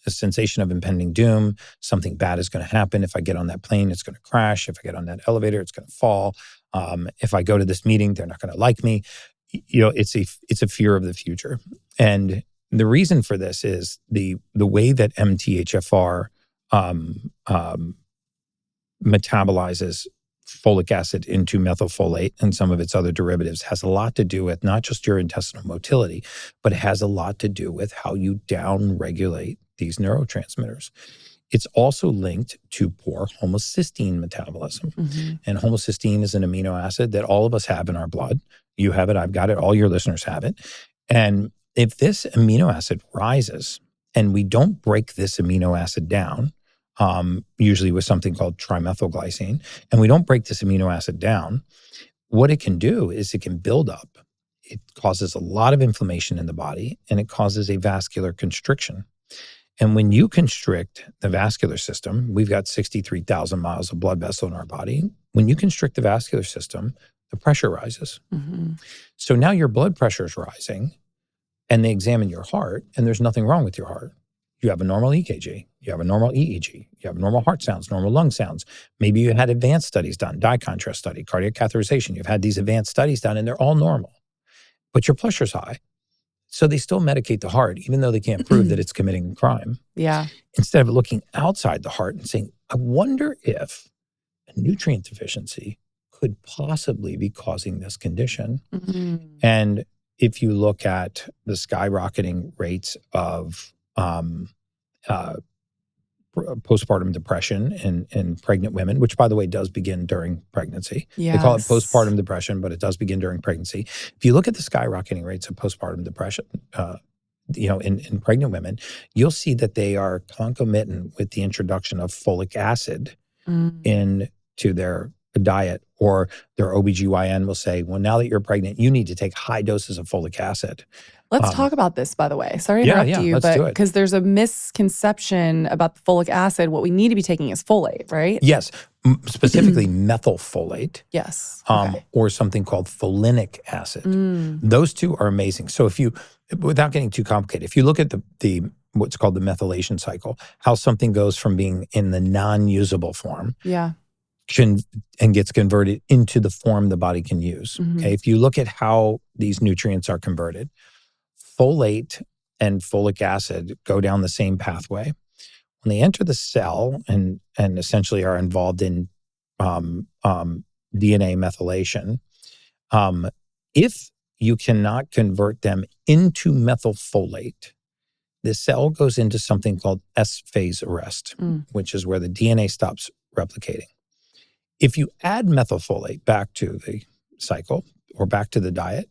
Speaker 2: a sensation of impending doom. Something bad is going to happen. If I get on that plane, it's going to crash. If I get on that elevator, it's going to fall. If I go to this meeting, they're not going to like me. It's a fear of the future. And the reason for this is the way that MTHFR metabolizes folic acid into methylfolate and some of its other derivatives has a lot to do with not just your intestinal motility, but it has a lot to do with how you downregulate these neurotransmitters. It's also linked to poor homocysteine metabolism. And homocysteine is an amino acid that all of us have in our blood. You have it, I've got it, all your listeners have it. And if this amino acid rises and we don't break this amino acid down, usually with something called trimethylglycine, and we don't break this amino acid down, what it can do is it can build up. It causes a lot of inflammation in the body, and it causes a vascular constriction. And when you constrict the vascular system, we've got 63,000 miles of blood vessel in our body. When you constrict the vascular system, the pressure rises. So now your blood pressure is rising, and they examine your heart, and there's nothing wrong with your heart. You have a normal EKG, you have a normal EEG, you have normal heart sounds, normal lung sounds. Maybe you had advanced studies done, dye contrast study, cardiac catheterization. You've had these advanced studies done and they're all normal, but your pressure's high. So they still medicate the heart, even though they can't prove that it's committing a crime.
Speaker 1: Yeah.
Speaker 2: Instead of looking outside the heart and saying, I wonder if a nutrient deficiency could possibly be causing this condition. And if you look at the skyrocketing rates of postpartum depression in pregnant women, which by the way does begin during pregnancy. They call it postpartum depression, but it does begin during pregnancy. If you look at the skyrocketing rates of postpartum depression, in pregnant women, you'll see that they are concomitant with the introduction of folic acid into their diet, or their OBGYN will say, well, now that you're pregnant, you need to take high doses of folic acid.
Speaker 1: Let's talk about this, by the way. Sorry to interrupt you, but because there's a misconception about the folic acid, what we need to be taking is folate, right?
Speaker 2: Yes, specifically methylfolate.
Speaker 1: Yes.
Speaker 2: Or something called folinic acid. Those two are amazing. So if you, without getting too complicated, if you look at the what's called the methylation cycle, how something goes from being in the non-usable form and gets converted into the form the body can use. Okay, if you look at how these nutrients are converted, folate and folic acid go down the same pathway. When they enter the cell and essentially are involved in DNA methylation, if you cannot convert them into methylfolate, the cell goes into something called S-phase arrest, which is where the DNA stops replicating. If you add methylfolate back to the cycle or back to the diet,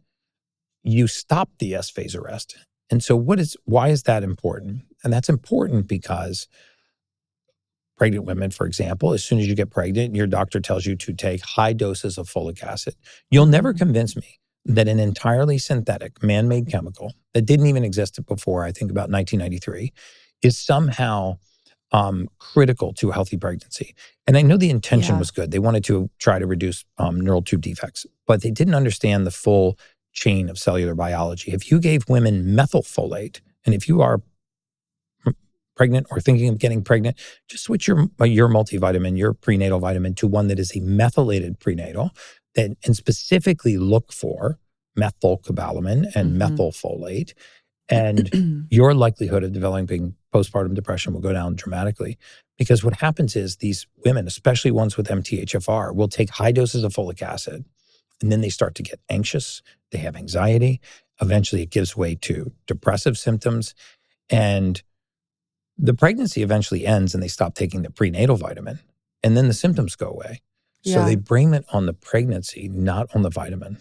Speaker 2: you stop the S-phase arrest. And so why is that important? And that's important because pregnant women, for example, as soon as you get pregnant, your doctor tells you to take high doses of folic acid. You'll never convince me that an entirely synthetic, man-made chemical that didn't even exist before, I think about 1993, is somehow critical to a healthy pregnancy. And I know the intention was good. They wanted to try to reduce neural tube defects, but they didn't understand the full chain of cellular biology. If you gave women methylfolate, and if you are pregnant or thinking of getting pregnant, just switch your multivitamin, your prenatal vitamin, to one that is a methylated prenatal, and specifically look for methylcobalamin and methylfolate, and your likelihood of developing postpartum depression will go down dramatically. Because what happens is these women, especially ones with MTHFR, will take high doses of folic acid, and then they start to get anxious. They have anxiety. Eventually, it gives way to depressive symptoms. And the pregnancy eventually ends and they stop taking the prenatal vitamin. And then the symptoms go away. So
Speaker 1: Yeah.
Speaker 2: they blame it on the pregnancy, not on the vitamin.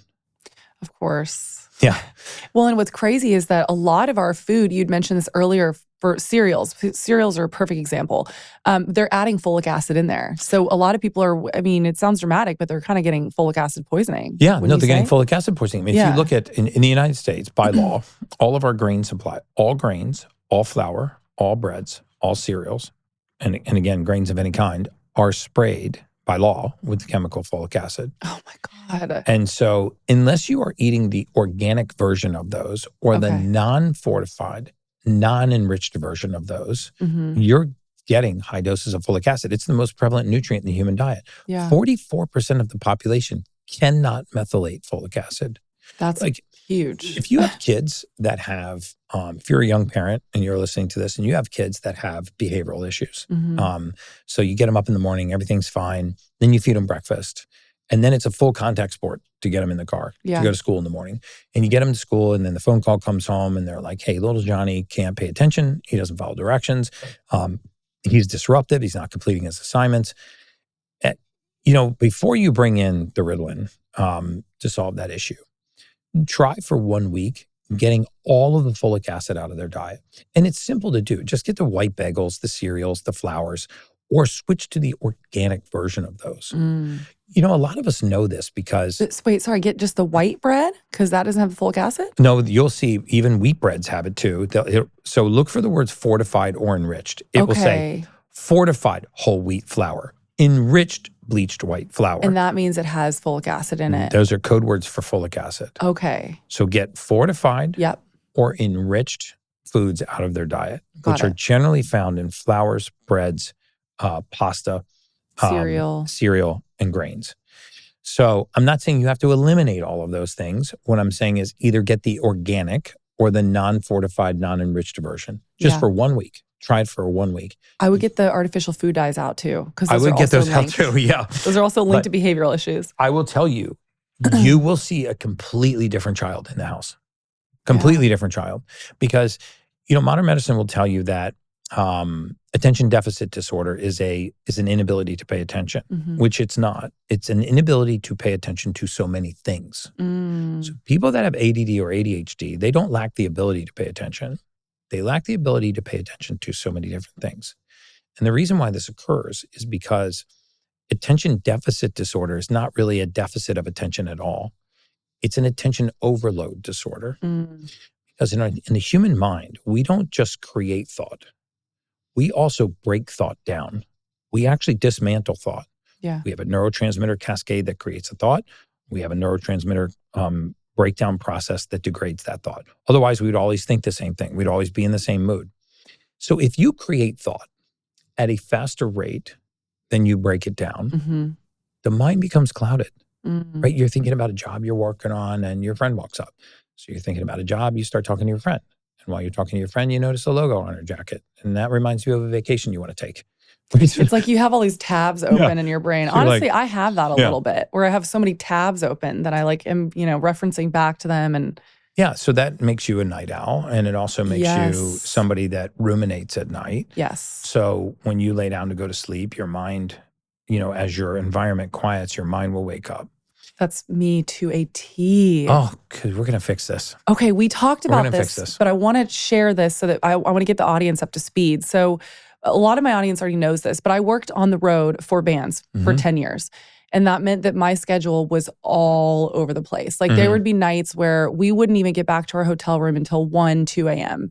Speaker 1: Of course.
Speaker 2: Yeah.
Speaker 1: Well, and what's crazy is that a lot of our food, you'd mentioned this earlier for cereals. Cereals are a perfect example. They're adding folic acid in there. So a lot of people are, I mean, it sounds dramatic, but they're kind of getting folic acid poisoning.
Speaker 2: Yeah, no, they're getting folic acid poisoning. I mean, if
Speaker 1: Yeah.
Speaker 2: you look at, in the United States, by law, all of our grain supply, all grains, all flour, all breads, all cereals, and again, grains of any kind, are sprayed by law with the chemical folic acid.
Speaker 1: Oh my God.
Speaker 2: And so unless you are eating the organic version of those or the
Speaker 1: Okay.
Speaker 2: non-fortified, non-enriched version of those,
Speaker 1: Mhm.
Speaker 2: you're getting high doses of folic acid. It's the most prevalent nutrient in the human diet.
Speaker 1: Yeah.
Speaker 2: 44% of the population cannot methylate folic acid.
Speaker 1: That's
Speaker 2: Like,
Speaker 1: huge.
Speaker 2: if you have kids that have, if you're a young parent and you're listening to this and you have kids that have behavioral issues,
Speaker 1: Mhm.
Speaker 2: so you get them up in the morning, everything's fine, then you feed them breakfast, and then it's a full contact sport to get them in the car
Speaker 1: Yeah.
Speaker 2: to go to school in the morning. And you get them to school and then the phone call comes home and they're like, hey, little Johnny can't pay attention. He doesn't follow directions. He's disruptive. He's not completing his assignments. Before you bring in the Ritalin to solve that issue, try for 1 week getting all of the folic acid out of their diet. And it's simple to do. Just get the white bagels, the cereals, the flours, or switch to the organic version of those. A lot of us know this because...
Speaker 1: Wait, sorry, get just the white bread? Because that doesn't have the folic acid?
Speaker 2: No, you'll see even wheat breads have it too. So look for the words fortified or enriched. It will say fortified whole wheat flour, enriched bleached white flour.
Speaker 1: And that means it has folic acid in it.
Speaker 2: Those are code words for folic acid.
Speaker 1: Okay.
Speaker 2: So get fortified
Speaker 1: Yep.
Speaker 2: or enriched foods out of their diet,
Speaker 1: Got
Speaker 2: which
Speaker 1: it.
Speaker 2: are generally found in flours, breads, pasta, cereal, and grains. So I'm not saying you have to eliminate all of those things. What I'm saying is either get the organic or the non-fortified, non-enriched version just for 1 week. Try it for 1 week.
Speaker 1: I would get the artificial food dyes out too. Because
Speaker 2: I would get those out too, yeah.
Speaker 1: Those are also linked to behavioral issues.
Speaker 2: I will tell you, you will see a completely different child in the house. Completely different child. Because, modern medicine will tell you that attention deficit disorder is an inability to pay attention, which it's not. It's an inability to pay attention to so many things. So people that have ADD or ADHD, they don't lack the ability to pay attention. They lack the ability to pay attention to so many different things. And the reason why this occurs is because attention deficit disorder is not really a deficit of attention at all. It's an attention overload disorder. Because in the human mind, we don't just create thought. We also break thought down. We actually dismantle thought.
Speaker 1: Yeah.
Speaker 2: We have a neurotransmitter cascade that creates a thought. We have a neurotransmitter breakdown process that degrades that thought. Otherwise, we would always think the same thing. We'd always be in the same mood. So if you create thought at a faster rate than you break it down, the mind becomes clouded, right? You're thinking about a job you're working on and your friend walks up. So you're thinking about a job, you start talking to your friend. And while you're talking to your friend, you notice a logo on her jacket. And that reminds you of a vacation you want to take.
Speaker 1: It's like you have all these tabs open in your brain.
Speaker 2: So
Speaker 1: honestly, I have that a little bit where I have so many tabs open that I am, referencing back to them. And
Speaker 2: yeah, so that makes you a night owl. And it also makes you somebody that ruminates at night.
Speaker 1: Yes.
Speaker 2: So when you lay down to go to sleep, your mind, as your environment quiets, your mind will wake up.
Speaker 1: That's me to a T.
Speaker 2: Oh, because we're going to fix this.
Speaker 1: Okay, we talked about
Speaker 2: fix this.
Speaker 1: But I want to share this so that I want to get the audience up to speed. So a lot of my audience already knows this, but I worked on the road for bands for 10 years. And that meant that my schedule was all over the place. Like there would be nights where we wouldn't even get back to our hotel room until 1, 2 a.m.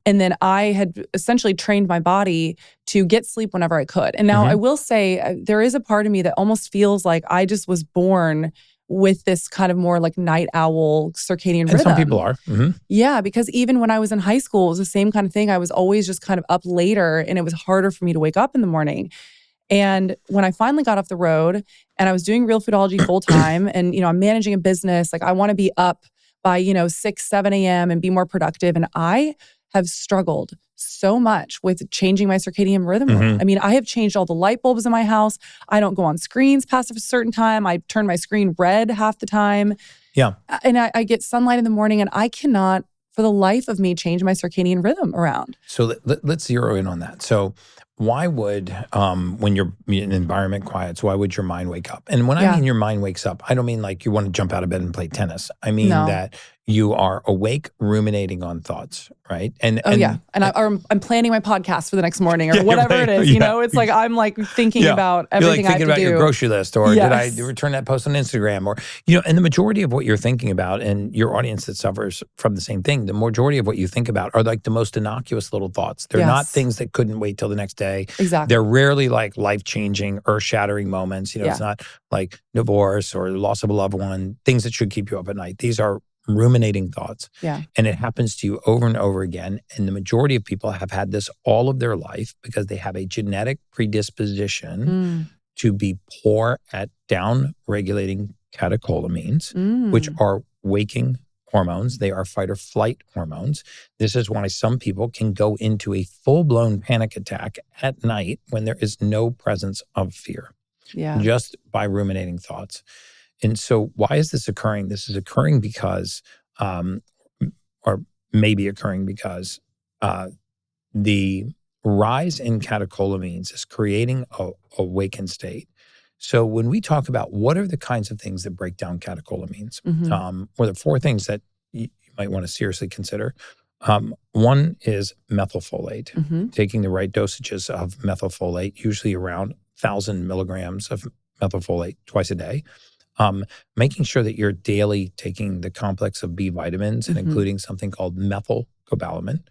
Speaker 1: And then I had essentially trained my body to get sleep whenever I could. And now I will say there is a part of me that almost feels like I just was born with this kind of more like night owl circadian rhythm.
Speaker 2: And some people are.
Speaker 1: Yeah, because even when I was in high school, it was the same kind of thing. I was always just kind of up later and it was harder for me to wake up in the morning. And when I finally got off the road and I was doing Realfoodology full time and, I'm managing a business, like I want to be up by, 6, 7 a.m. and be more productive. And I have struggled so much with changing my circadian rhythm. I mean, I have changed all the light bulbs in my house. I don't go on screens past a certain time. I turn my screen red half the time.
Speaker 2: Yeah.
Speaker 1: And I get sunlight in the morning, and I cannot, for the life of me, change my circadian rhythm around.
Speaker 2: So let's zero in on that. So why would, when your environment quiets, why would your mind wake up? And when I mean your mind wakes up, I don't mean like you want to jump out of bed and play tennis. I mean that you are awake, ruminating on thoughts, right? And
Speaker 1: I'm planning my podcast for the next morning or whatever it is. You know, it's like I'm like thinking about everything I have to do.
Speaker 2: You're like thinking about your grocery list, or did I return that post on Instagram, or and the majority of what you're thinking about, and your audience that suffers from the same thing, the majority of what you think about are like the most innocuous little thoughts. They're not things that couldn't wait till the next day.
Speaker 1: Exactly.
Speaker 2: They're rarely like life-changing, earth-shattering moments. It's not like divorce or loss of a loved one, things that should keep you up at night. These are ruminating thoughts.
Speaker 1: Yeah.
Speaker 2: And it happens to you over and over again. And the majority of people have had this all of their life because they have a genetic predisposition to be poor at down-regulating catecholamines, which are waking hormones. They are fight or flight hormones. This is why some people can go into a full-blown panic attack at night when there is no presence of fear, just by ruminating thoughts. And so why is this occurring? This is occurring because, or maybe occurring because the rise in catecholamines is creating a awakened state. So when we talk about what are the kinds of things that break down catecholamines, well, there are 4 things that you might want to seriously consider. One is methylfolate, taking the right dosages of methylfolate, usually around 1,000 milligrams of methylfolate twice a day. Making sure that you're daily taking the complex of B vitamins and including something called methylcobalamin.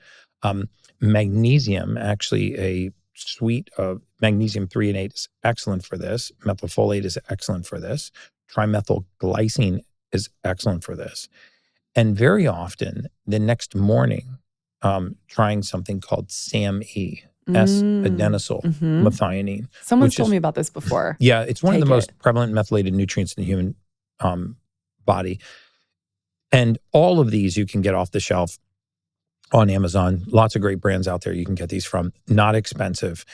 Speaker 2: Magnesium, actually a suite of magnesium 3 and 8 is excellent for this. Methylfolate is excellent for this. Trimethylglycine is excellent for this. And very often, the next morning, trying something called SAMe, S-adenosyl methionine.
Speaker 1: Someone's told me about this before.
Speaker 2: Yeah, it's one of the most prevalent methylated nutrients in the human body. And all of these you can get off the shelf on Amazon. Lots of great brands out there you can get these from. Not expensive.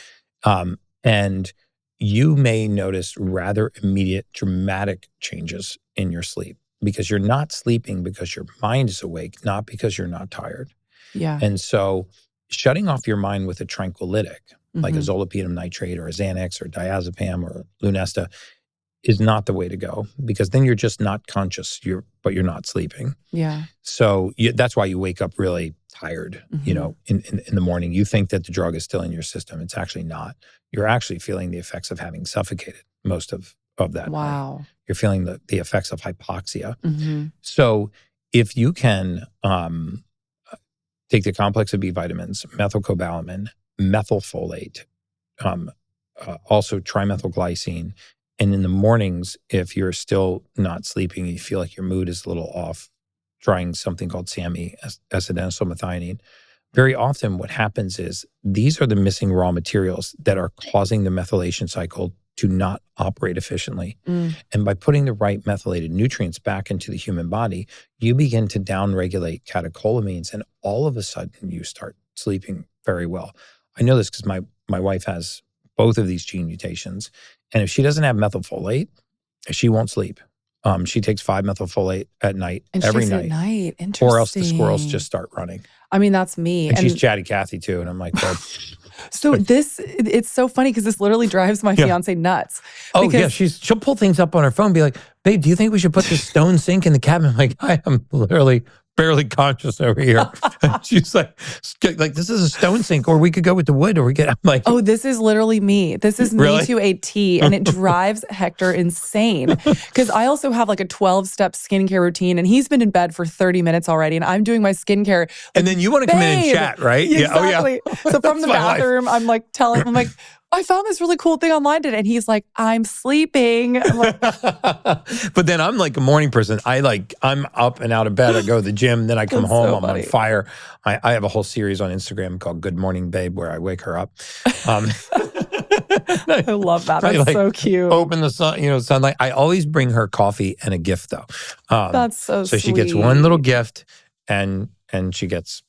Speaker 2: And you may notice rather immediate, dramatic changes in your sleep because you're not sleeping because your mind is awake, not because you're not tired.
Speaker 1: Yeah.
Speaker 2: And so shutting off your mind with a tranquilitic, like a zolpidem nitrate or a Xanax or diazepam or Lunesta, is not the way to go because then you're just not conscious, but you're not sleeping.
Speaker 1: Yeah.
Speaker 2: So that's why you wake up really tired, in the morning. You think that the drug is still in your system. It's actually not. You're actually feeling the effects of having suffocated most of that.
Speaker 1: Wow.
Speaker 2: Night. You're feeling the effects of hypoxia. So if you can take the complex of B vitamins, methylcobalamin, methylfolate, also trimethylglycine, and in the mornings, if you're still not sleeping, you feel like your mood is a little off, trying something called SAMe, S-adenosyl methionine. Very often what happens is these are the missing raw materials that are causing the methylation cycle to not operate efficiently. And by putting the right methylated nutrients back into the human body, you begin to downregulate catecholamines, and all of a sudden you start sleeping very well. I know this because my wife has both of these gene mutations. And if she doesn't have methylfolate, she won't sleep. She takes 5-methylfolate at night, every night.
Speaker 1: At night. Interesting.
Speaker 2: Or else the squirrels just start running.
Speaker 1: I mean, that's me.
Speaker 2: And she's chatty Cathy too. And I'm like, well,
Speaker 1: so it's so funny because this literally drives my fiance nuts.
Speaker 2: Oh yeah, she'll pull things up on her phone and be like, babe, do you think we should put this stone sink in the cabin? I'm like, I am literally barely conscious over here. And she's like, this is a stone sink, or we could go with the wood, or I'm like,
Speaker 1: oh, this is literally me. This is me to a T, and it drives Hector insane. Because I also have like a 12-step skincare routine, and he's been in bed for 30 minutes already, and I'm doing my skincare.
Speaker 2: And then you want to come in and chat, right?
Speaker 1: Exactly.
Speaker 2: Yeah.
Speaker 1: So from the bathroom, I'm like telling him, I found this really cool thing online today. And he's like, I'm sleeping. I'm like,
Speaker 2: but then I'm like a morning person. I'm up and out of bed. I go to the gym. Then I come home. I'm on fire. I have a whole series on Instagram called Good Morning Babe where I wake her up.
Speaker 1: I love that. That's so cute.
Speaker 2: Open the sun, sunlight. I always bring her coffee and a gift though.
Speaker 1: That's so sweet.
Speaker 2: So she gets one little gift and she gets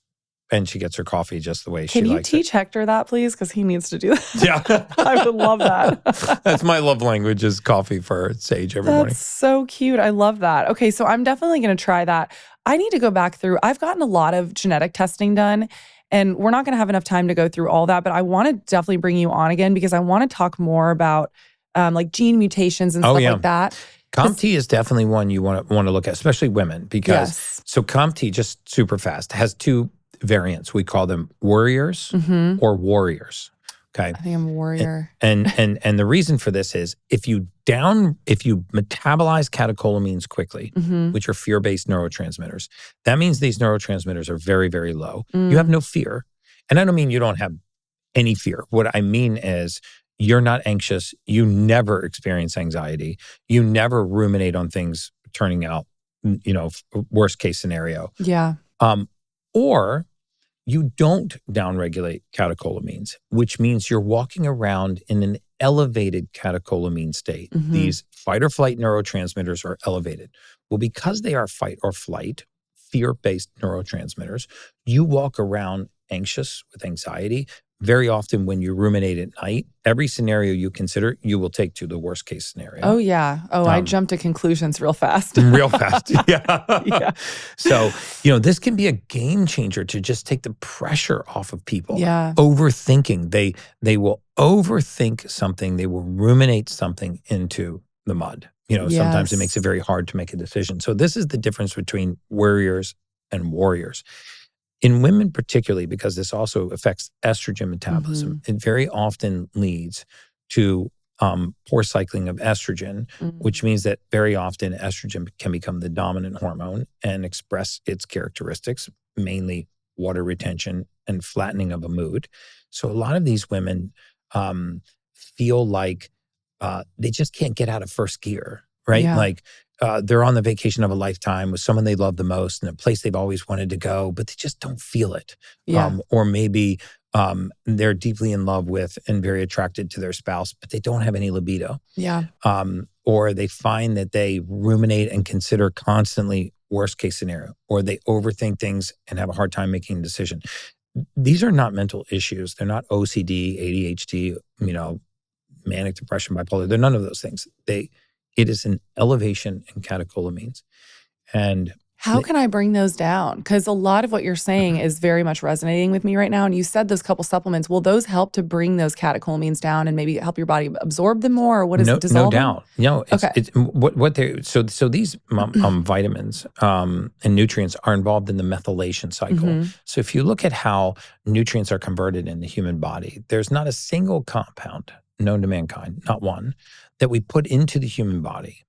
Speaker 2: and she gets her coffee just the way she
Speaker 1: Can you
Speaker 2: likes
Speaker 1: teach Hector that, please? Because he needs to do that.
Speaker 2: Yeah.
Speaker 1: I would love that.
Speaker 2: That's my love language is coffee for Sage every morning.
Speaker 1: That's so cute. I love that. Okay, so I'm definitely going to try that. I need to go back through. I've gotten a lot of genetic testing done, and we're not going to have enough time to go through all that, but I want to definitely bring you on again because I want to talk more about like gene mutations and stuff like that.
Speaker 2: COMT is definitely one you want to look at, especially women, because so COMT, just super fast, has two variants. We call them Worriers or Worriers. Okay.
Speaker 1: I think I'm a warrior.
Speaker 2: And the reason for this is if you metabolize catecholamines quickly, which are fear-based neurotransmitters, that means these neurotransmitters are very, very low. You have no fear. And I don't mean you don't have any fear. What I mean is you're not anxious. You never experience anxiety. You never ruminate on things turning out, worst case scenario.
Speaker 1: Yeah.
Speaker 2: Or you don't downregulate catecholamines, which means you're walking around in an elevated catecholamine state. These fight or flight neurotransmitters are elevated. Well, because they are fight or flight, fear-based neurotransmitters, you walk around anxious with anxiety. Very often when you ruminate at night, every scenario you consider, you will take to the worst case scenario.
Speaker 1: Oh, yeah. I jump to conclusions real fast.
Speaker 2: Real fast. Yeah. So, this can be a game changer to just take the pressure off of people.
Speaker 1: Yeah.
Speaker 2: Overthinking. They will overthink something. They will ruminate something into the mud. Sometimes it makes it very hard to make a decision. So this is the difference between Worriers and Worriers. In women particularly, because this also affects estrogen metabolism, it very often leads to poor cycling of estrogen, which means that very often estrogen can become the dominant hormone and express its characteristics, mainly water retention and flattening of a mood. So a lot of these women feel like they just can't get out of first gear, right?
Speaker 1: Yeah.
Speaker 2: Like they're on the vacation of a lifetime with someone they love the most and a place they've always wanted to go, but they just don't feel it.
Speaker 1: Yeah.
Speaker 2: Or maybe they're deeply in love with and very attracted to their spouse, but they don't have any libido.
Speaker 1: Yeah.
Speaker 2: Or they find that they ruminate and consider constantly worst case scenario, or they overthink things and have a hard time making a decision. These are not mental issues. They're not OCD, ADHD, manic depression, bipolar. They're none of those things. It is an elevation in catecholamines. And
Speaker 1: how can I bring those down? Because a lot of what you're saying is very much resonating with me right now. And you said those couple supplements. Will those help to bring those catecholamines down and maybe help your body absorb them more? Or what is it? Dissolve them?
Speaker 2: No doubt. It's what they so these vitamins and nutrients are involved in the methylation cycle. So if you look at how nutrients are converted in the human body, there's not a single compound known to mankind, not one, that we put into the human body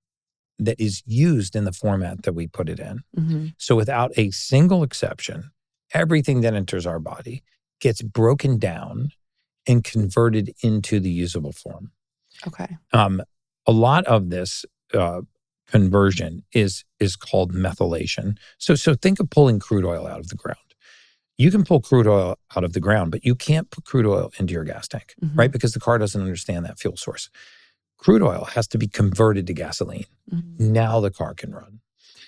Speaker 2: that is used in the format that we put it in. So without a single exception, everything that enters our body gets broken down and converted into the usable form.
Speaker 1: Okay.
Speaker 2: A lot of this conversion is called methylation. So think of pulling crude oil out of the ground. You can pull crude oil out of the ground, but you can't put crude oil into your gas tank, right? Because the car doesn't understand that fuel source. Crude oil has to be converted to gasoline. Now the car can run.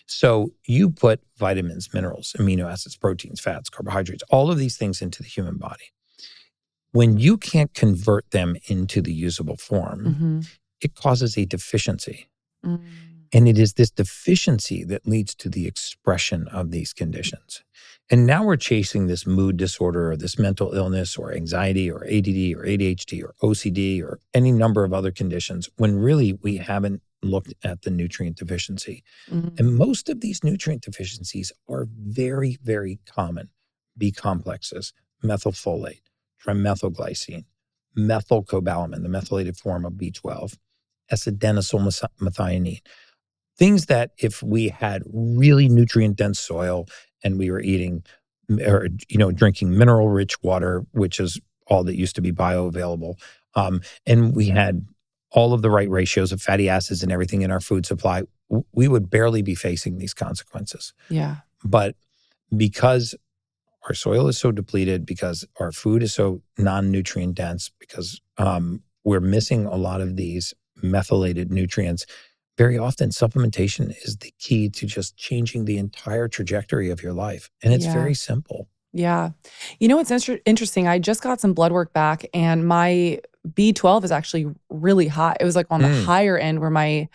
Speaker 2: So you put vitamins, minerals, amino acids, proteins, fats, carbohydrates, all of these things into the human body. When you can't convert them into the usable form, it causes a deficiency. And it is this deficiency that leads to the expression of these conditions. And now we're chasing this mood disorder or this mental illness or anxiety or ADD or ADHD or OCD or any number of other conditions when really we haven't looked at the nutrient deficiency. And most of these nutrient deficiencies are very, very common. B complexes, methylfolate, trimethylglycine, methylcobalamin, the methylated form of B12, S-adenosyl methionine. Things that if we had really nutrient-dense soil and we were eating or, drinking mineral-rich water, which is all that used to be bioavailable, and we had all of the right ratios of fatty acids and everything in our food supply, we would barely be facing these consequences.
Speaker 1: Yeah.
Speaker 2: But because our soil is so depleted, because our food is so non-nutrient dense, because we're missing a lot of these methylated nutrients, very often supplementation is the key to just changing the entire trajectory of your life. And it's very simple.
Speaker 1: Yeah. You know, it's interesting. I just got some blood work back and my B12 is actually really high. It was like on the
Speaker 2: Mm.
Speaker 1: higher end where my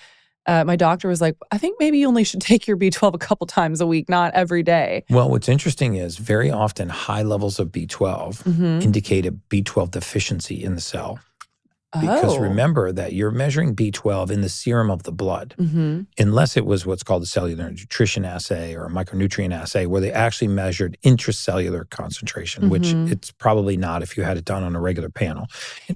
Speaker 1: doctor was like, I think maybe you only should take your B12 a couple times a week, not every day.
Speaker 2: Well, what's interesting is very often high levels of B12
Speaker 1: Mm-hmm.
Speaker 2: indicate a B12 deficiency in the cell. Because
Speaker 1: Oh.
Speaker 2: remember that you're measuring B12 in the serum of the blood,
Speaker 1: Mm-hmm.
Speaker 2: unless it was what's called a cellular nutrition assay or a micronutrient assay, where they actually measured intracellular concentration, which
Speaker 1: Mm-hmm.
Speaker 2: it's probably not if you had it done on a regular panel.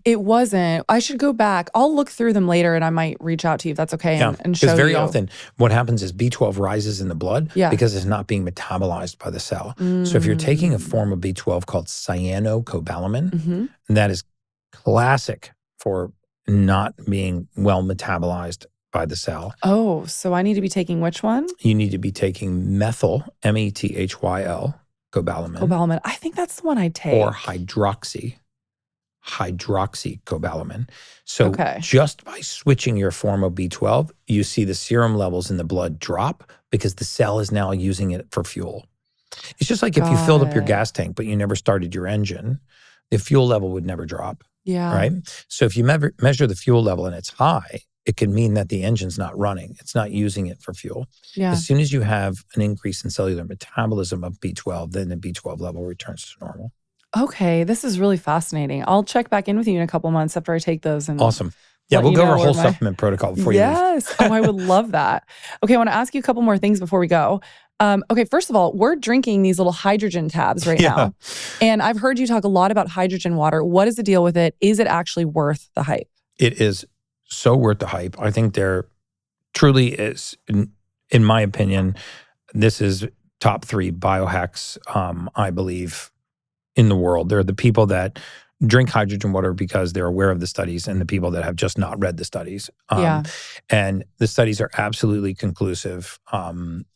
Speaker 1: It wasn't. I should go back. I'll look through them later and I might reach out to you if that's okay and show
Speaker 2: because very
Speaker 1: you.
Speaker 2: often what happens is B12 rises in the blood
Speaker 1: Yeah.
Speaker 2: because it's not being metabolized by the cell. So if you're taking a form of B12 called cyanocobalamin,
Speaker 1: Mm-hmm.
Speaker 2: that is classic for not being well metabolized by the cell.
Speaker 1: Oh, so I need to be taking which one?
Speaker 2: You need to be taking methyl, methyl, cobalamin,
Speaker 1: I think that's the one I take.
Speaker 2: or hydroxycobalamin. So
Speaker 1: Okay.
Speaker 2: just by switching your form of B12, you see the serum levels in the blood drop because the cell is now using it for fuel. It's just like if you filled up your gas tank, but you never started your engine, the fuel level would never drop.
Speaker 1: Yeah.
Speaker 2: Right? So if you measure the fuel level and it's high, it can mean that the engine's not running. It's not using it for fuel.
Speaker 1: Yeah.
Speaker 2: As soon as you have an increase in cellular metabolism of B12, then the B12 level returns to normal.
Speaker 1: Okay. This is really fascinating. I'll check back in with you in a couple months after I take those. And
Speaker 2: Awesome. Yeah,
Speaker 1: let
Speaker 2: we'll
Speaker 1: you
Speaker 2: go
Speaker 1: know
Speaker 2: over a
Speaker 1: where
Speaker 2: whole
Speaker 1: my-
Speaker 2: supplement protocol before you leave.
Speaker 1: Yes. Oh, I would love that. Okay. I want to ask you a couple more things before we go. Okay. First of all, we're drinking these little hydrogen tabs right now. And I've heard you talk a lot about hydrogen water. What is the deal with it? Is it actually worth the hype?
Speaker 2: It is so worth the hype. I think there truly is, in my opinion, this is top 3 biohacks, I believe, in the world. They're the people that drink hydrogen water because they're aware of the studies and the people that have just not read the studies. And the studies are absolutely conclusive.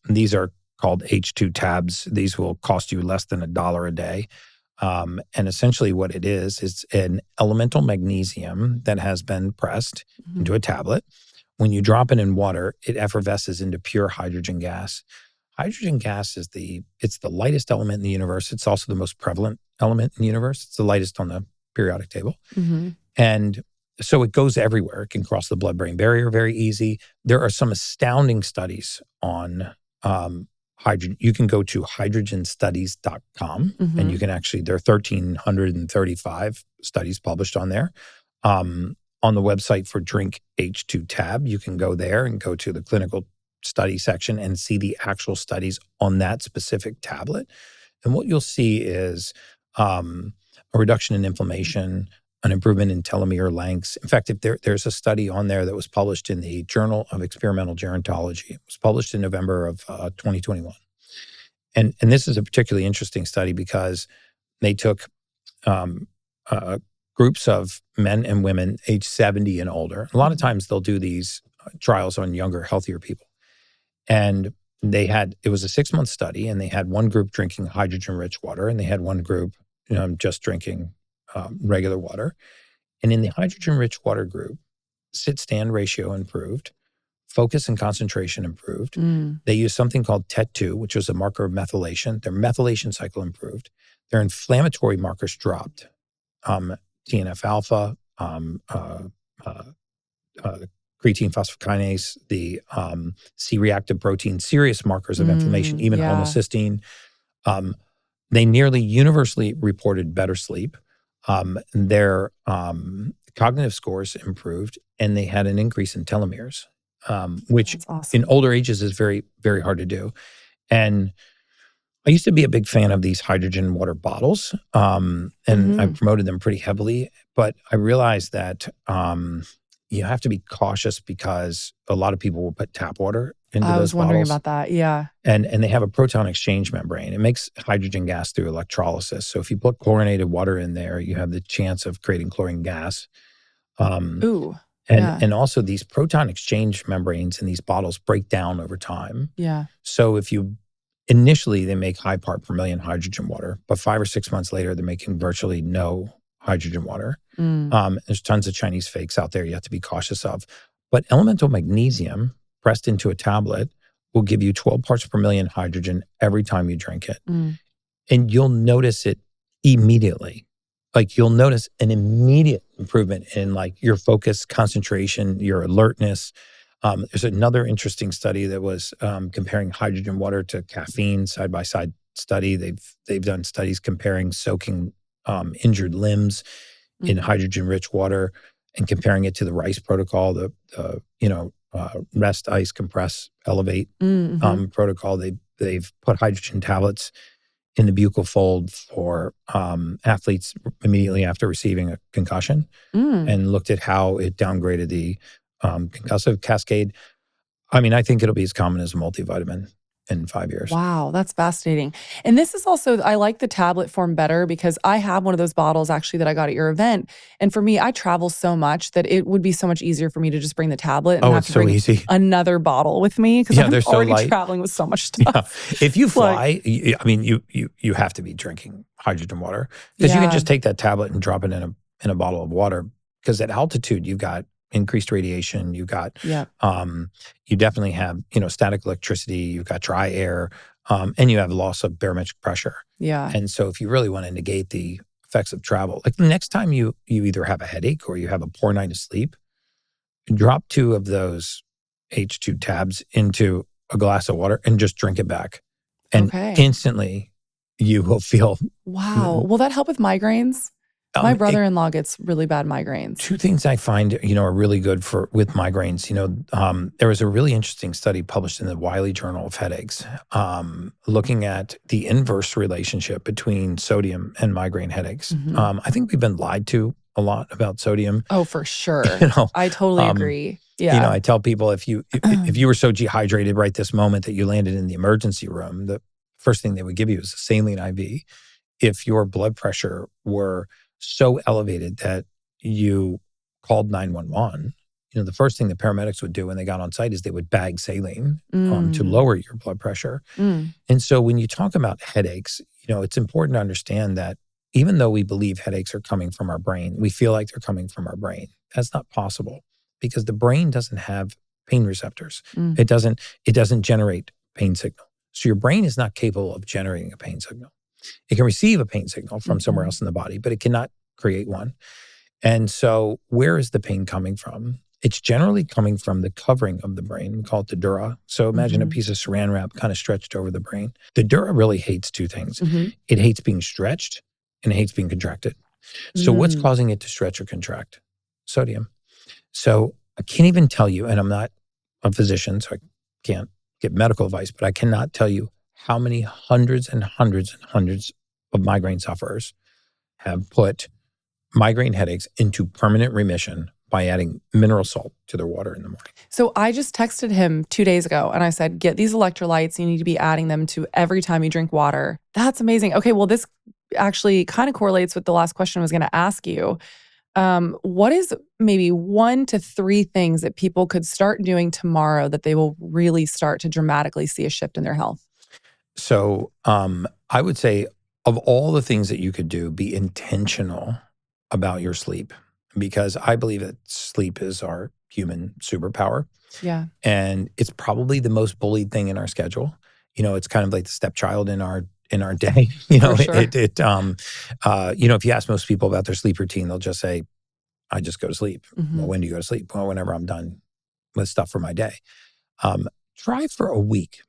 Speaker 2: These are called H2 tabs. These will cost you less than $1 a day. And essentially what it is, it's an elemental magnesium that has been pressed into a tablet. When you drop it in water, it effervesces into pure hydrogen gas. Hydrogen gas is it's the lightest element in the universe. It's also the most prevalent element in the universe. It's the lightest on the periodic table. And so it goes everywhere. It can cross the blood-brain barrier very easy. There are some astounding studies on hydrogen. You can go to hydrogenstudies.com and you can actually, there are 1,335 studies published on there. On the website for Drink H2 tab, you can go there and go to the clinical study section and see the actual studies on that specific tablet. And what you'll see is a reduction in inflammation, an improvement in telomere lengths. In fact, if there's a study on there that was published in the Journal of Experimental Gerontology. It was published in November of 2021. And this is a particularly interesting study because they took groups of men and women age 70 and older. A lot of times they'll do these trials on younger, healthier people. And it was a 6-month study, and they had one group drinking hydrogen-rich water, and they had one group just drinking regular water. And in the hydrogen-rich water group, sit-stand ratio improved, focus and concentration improved. They used something called TET2, which was a marker of methylation. Their methylation cycle improved. Their inflammatory markers dropped. TNF-alpha, creatine phosphokinase, the C-reactive protein, serious markers of inflammation, even homocysteine. They nearly universally reported better sleep. Their cognitive scores improved, and they had an increase in telomeres, which
Speaker 1: awesome.
Speaker 2: in older ages is very, very hard to do. And I used to be a big fan of these hydrogen water bottles, and I promoted them pretty heavily. But I realized that you have to be cautious because a lot of people will put tap water into those bottles.
Speaker 1: I was wondering about that. Yeah.
Speaker 2: And they have a proton exchange membrane. It makes hydrogen gas through electrolysis. So if you put chlorinated water in there, you have the chance of creating chlorine gas. And also these proton exchange membranes in these bottles break down over time.
Speaker 1: Yeah.
Speaker 2: So initially they make high part per million hydrogen water, but 5 or 6 months later, they're making virtually no hydrogen water. There's tons of Chinese fakes out there you have to be cautious of. But elemental magnesium pressed into a tablet will give you 12 parts per million hydrogen every time you drink it. and you'll notice it immediately. Like you'll notice an immediate improvement in like your focus, concentration, your alertness. There's another interesting study that was comparing hydrogen water to caffeine, side by side study. They've done studies comparing soaking injured limbs in hydrogen rich water and comparing it to the RICE protocol, the rest, ice, compress, elevate protocol. They've put hydrogen tablets in the buccal fold for athletes immediately after receiving a concussion and looked at how it downgraded the concussive cascade. I mean, I think it'll be as common as a multivitamin in 5 years.
Speaker 1: Wow, that's fascinating. And this is also, I like the tablet form better because I have one of those bottles actually that I got at your event. And for me, I travel so much that it would be so much easier for me to just bring the tablet and have to bring another bottle with me because I'm already traveling with so much stuff.
Speaker 2: Yeah. If you fly, you have to be drinking hydrogen water because you can just take that tablet and drop it in a bottle of water because at altitude you've got increased radiation, you've got, you definitely have, static electricity, you've got dry air, and you have loss of barometric pressure.
Speaker 1: Yeah.
Speaker 2: And so if you really want to negate the effects of travel, like the next time you either have a headache or you have a poor night of sleep, drop 2 of those H2 tabs into a glass of water and just drink it back. And instantly you will feel.
Speaker 1: Wow. Will that help with migraines? My brother-in-law gets really bad migraines.
Speaker 2: 2 things I find, are really good with migraines. There was a really interesting study published in the Wiley Journal of Headaches, looking at the inverse relationship between sodium and migraine headaches. I think we've been lied to a lot about sodium.
Speaker 1: Oh, for sure. I totally agree. Yeah.
Speaker 2: I tell people if you were so dehydrated right this moment that you landed in the emergency room, the first thing they would give you is a saline IV. If your blood pressure were so elevated that you called 911, the first thing the paramedics would do when they got on site is they would bag saline to lower your blood pressure. And so when you talk about headaches, it's important to understand that even though we believe headaches are coming from our brain, we feel like they're coming from our brain. That's not possible because the brain doesn't have pain receptors. It doesn't generate pain signal. So your brain is not capable of generating a pain signal. It can receive a pain signal from somewhere else in the body, but it cannot create one. And so where is the pain coming from? It's generally coming from the covering of the brain. We call it the dura. So imagine a piece of saran wrap kind of stretched over the brain. The dura really hates 2 things. It hates being stretched and it hates being contracted. So what's causing it to stretch or contract? Sodium. So I can't even tell you, and I'm not a physician, so I can't get medical advice, but I cannot tell you how many hundreds and hundreds and hundreds of migraine sufferers have put migraine headaches into permanent remission by adding mineral salt to their water in the morning.
Speaker 1: So I just texted him 2 days ago and I said, get these electrolytes. You need to be adding them to every time you drink water. That's amazing. Okay, well, this actually kind of correlates with the last question I was going to ask you. What is maybe 1 to 3 things that people could start doing tomorrow that they will really start to dramatically see a shift in their health?
Speaker 2: So I would say of all the things that you could do, be intentional about your sleep because I believe that sleep is our human superpower.
Speaker 1: Yeah.
Speaker 2: And it's probably the most bullied thing in our schedule. It's kind of like the stepchild in our day.
Speaker 1: For sure.
Speaker 2: If you ask most people about their sleep routine, they'll just say, I just go to sleep. Well, when do you go to sleep? Well, whenever I'm done with stuff for my day. Try for a week.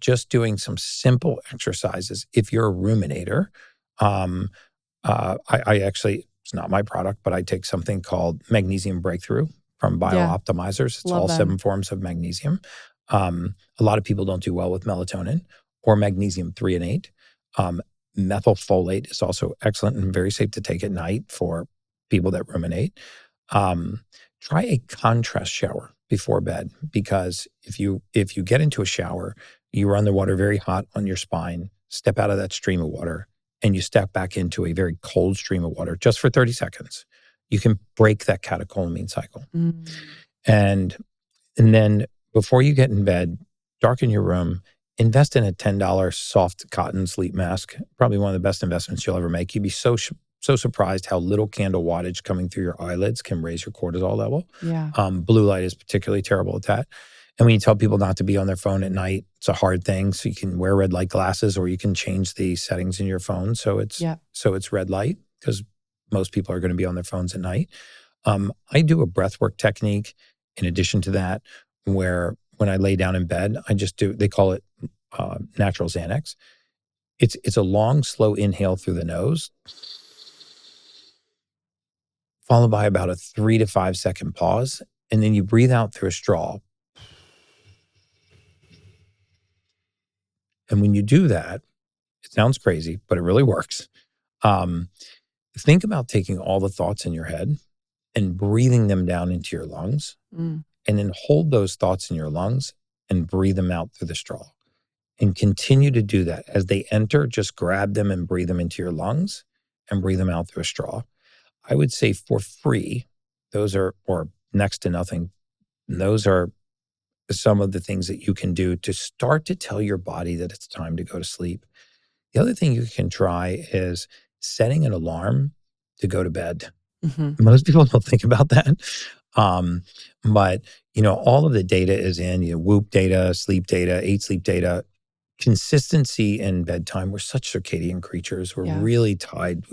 Speaker 2: Just doing some simple exercises. If you're a ruminator, I actually, it's not my product, but I take something called Magnesium Breakthrough from Biooptimizers. It's all 7 forms of magnesium. A lot of people don't do well with melatonin or magnesium 3 and 8. Methylfolate is also excellent and very safe to take at night for people that ruminate. Try a contrast shower before bed because if you get into a shower, you run the water very hot on your spine, step out of that stream of water, and you step back into a very cold stream of water just for 30 seconds. You can break that catecholamine cycle. And then before you get in bed, darken your room, invest in a $10 soft cotton sleep mask, probably one of the best investments you'll ever make. You'd be so surprised how little candle wattage coming through your eyelids can raise your cortisol level.
Speaker 1: Yeah.
Speaker 2: Blue light is particularly terrible at that. And when you tell people not to be on their phone at night, it's a hard thing. So you can wear red light glasses, or you can change the settings in your phone so it's red light, because most people are going to be on their phones at night. I do a breathwork technique in addition to that, where when I lay down in bed, they call it natural Xanax. It's a long, slow inhale through the nose, followed by about a 3 to 5 second pause. And then you breathe out through a straw. And when you do that, it sounds crazy, but it really works. Think about taking all the thoughts in your head and breathing them down into your lungs, and then hold those thoughts in your lungs and breathe them out through the straw. And continue to do that. As they enter, just grab them and breathe them into your lungs and breathe them out through a straw. I would say for free, or next to nothing, those are some of the things that you can do to start to tell your body that it's time to go to sleep. The other thing you can try is setting an alarm to go to bed. Mm-hmm. Most people don't think about that. But all of the data is in, Whoop data, sleep data, 8 sleep data, consistency in bedtime. We're such circadian creatures. We're really tied.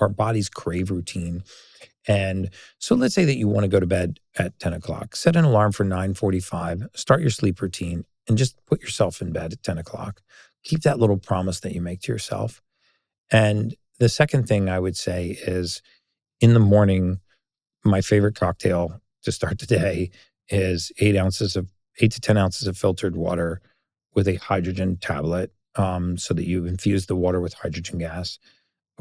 Speaker 2: Our bodies crave routine. And so let's say that you want to go to bed at 10 o'clock. Set an alarm for 9:45. Start your sleep routine and just put yourself in bed at 10 o'clock. Keep that little promise that you make to yourself. And the second thing I would say is, in the morning, my favorite cocktail to start the day is 8 to 10 ounces of filtered water with a hydrogen tablet, so that you infuse the water with hydrogen gas.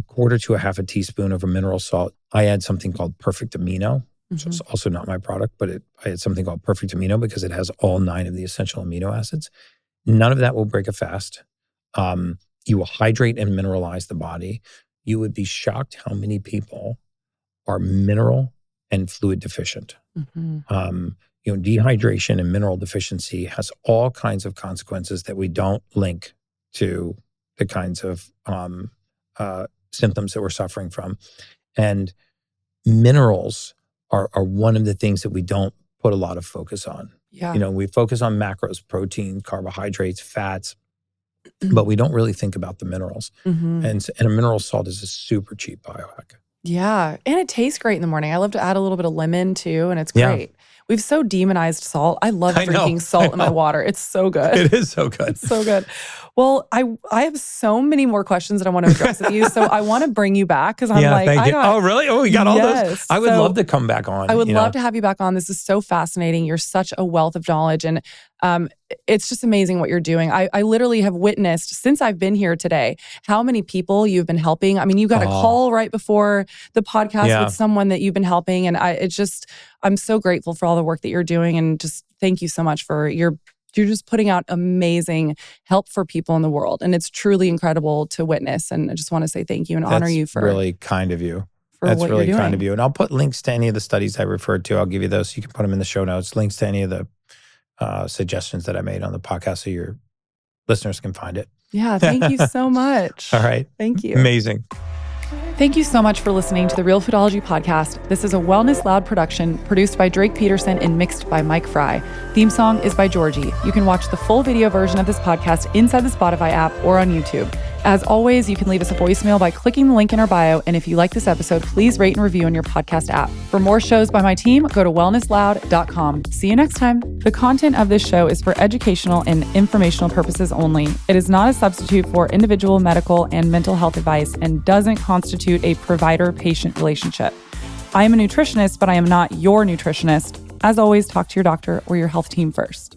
Speaker 2: 1/4 to 1/2 teaspoon of a mineral salt. I add something called Perfect Amino. So it's also not my product, but I add something called Perfect Amino because it has all 9 of the essential amino acids. None of that will break a fast. You will hydrate and mineralize the body. You would be shocked how many people are mineral and fluid deficient. Dehydration and mineral deficiency has all kinds of consequences that we don't link to the kinds of symptoms that we're suffering from. And minerals are one of the things that we don't put a lot of focus on. Yeah. We focus on macros, protein, carbohydrates, fats, but we don't really think about the minerals. And a mineral salt is a super cheap biohack.
Speaker 1: Yeah. And it tastes great in the morning. I love to add a little bit of lemon too, and it's great. Yeah. We've so demonized salt. I love drinking salt in my water. It's so good.
Speaker 2: It is so good.
Speaker 1: It's so good. Well, I have so many more questions that I want to address with you. So I want to bring you back because I'm
Speaker 2: oh, really? Oh, we got all those? I would love to come back on.
Speaker 1: I would love to have you back on. This is so fascinating. You're such a wealth of knowledge, and it's just amazing what you're doing. I literally have witnessed, since I've been here today, how many people you've been helping. I mean, you got a call right before the podcast with someone that you've been helping. And I'm so grateful for all the work that you're doing. And just thank you so much for you're just putting out amazing help for people in the world. And it's truly incredible to witness. And I just want to say thank you and honor you for
Speaker 2: really kind of you. That's really kind of you. And I'll put links to any of the studies I referred to. I'll give you those so you can put them in the show notes. Links to any of the suggestions that I made on the podcast so your listeners can find it.
Speaker 1: Yeah, thank you so much.
Speaker 2: All right.
Speaker 1: Thank you.
Speaker 2: Amazing.
Speaker 1: Thank you so much for listening to the Realfoodology podcast. This is a Wellness Loud production produced by Drake Peterson and mixed by Mike Fry. Theme song is by Georgie. You can watch the full video version of this podcast inside the Spotify app or on YouTube. As always, you can leave us a voicemail by clicking the link in our bio. And if you like this episode, please rate and review on your podcast app. For more shows by my team, go to wellnessloud.com. See you next time. The content of this show is for educational and informational purposes only. It is not a substitute for individual medical and mental health advice and doesn't constitute a provider-patient relationship. I am a nutritionist, but I am not your nutritionist. As always, talk to your doctor or your health team first.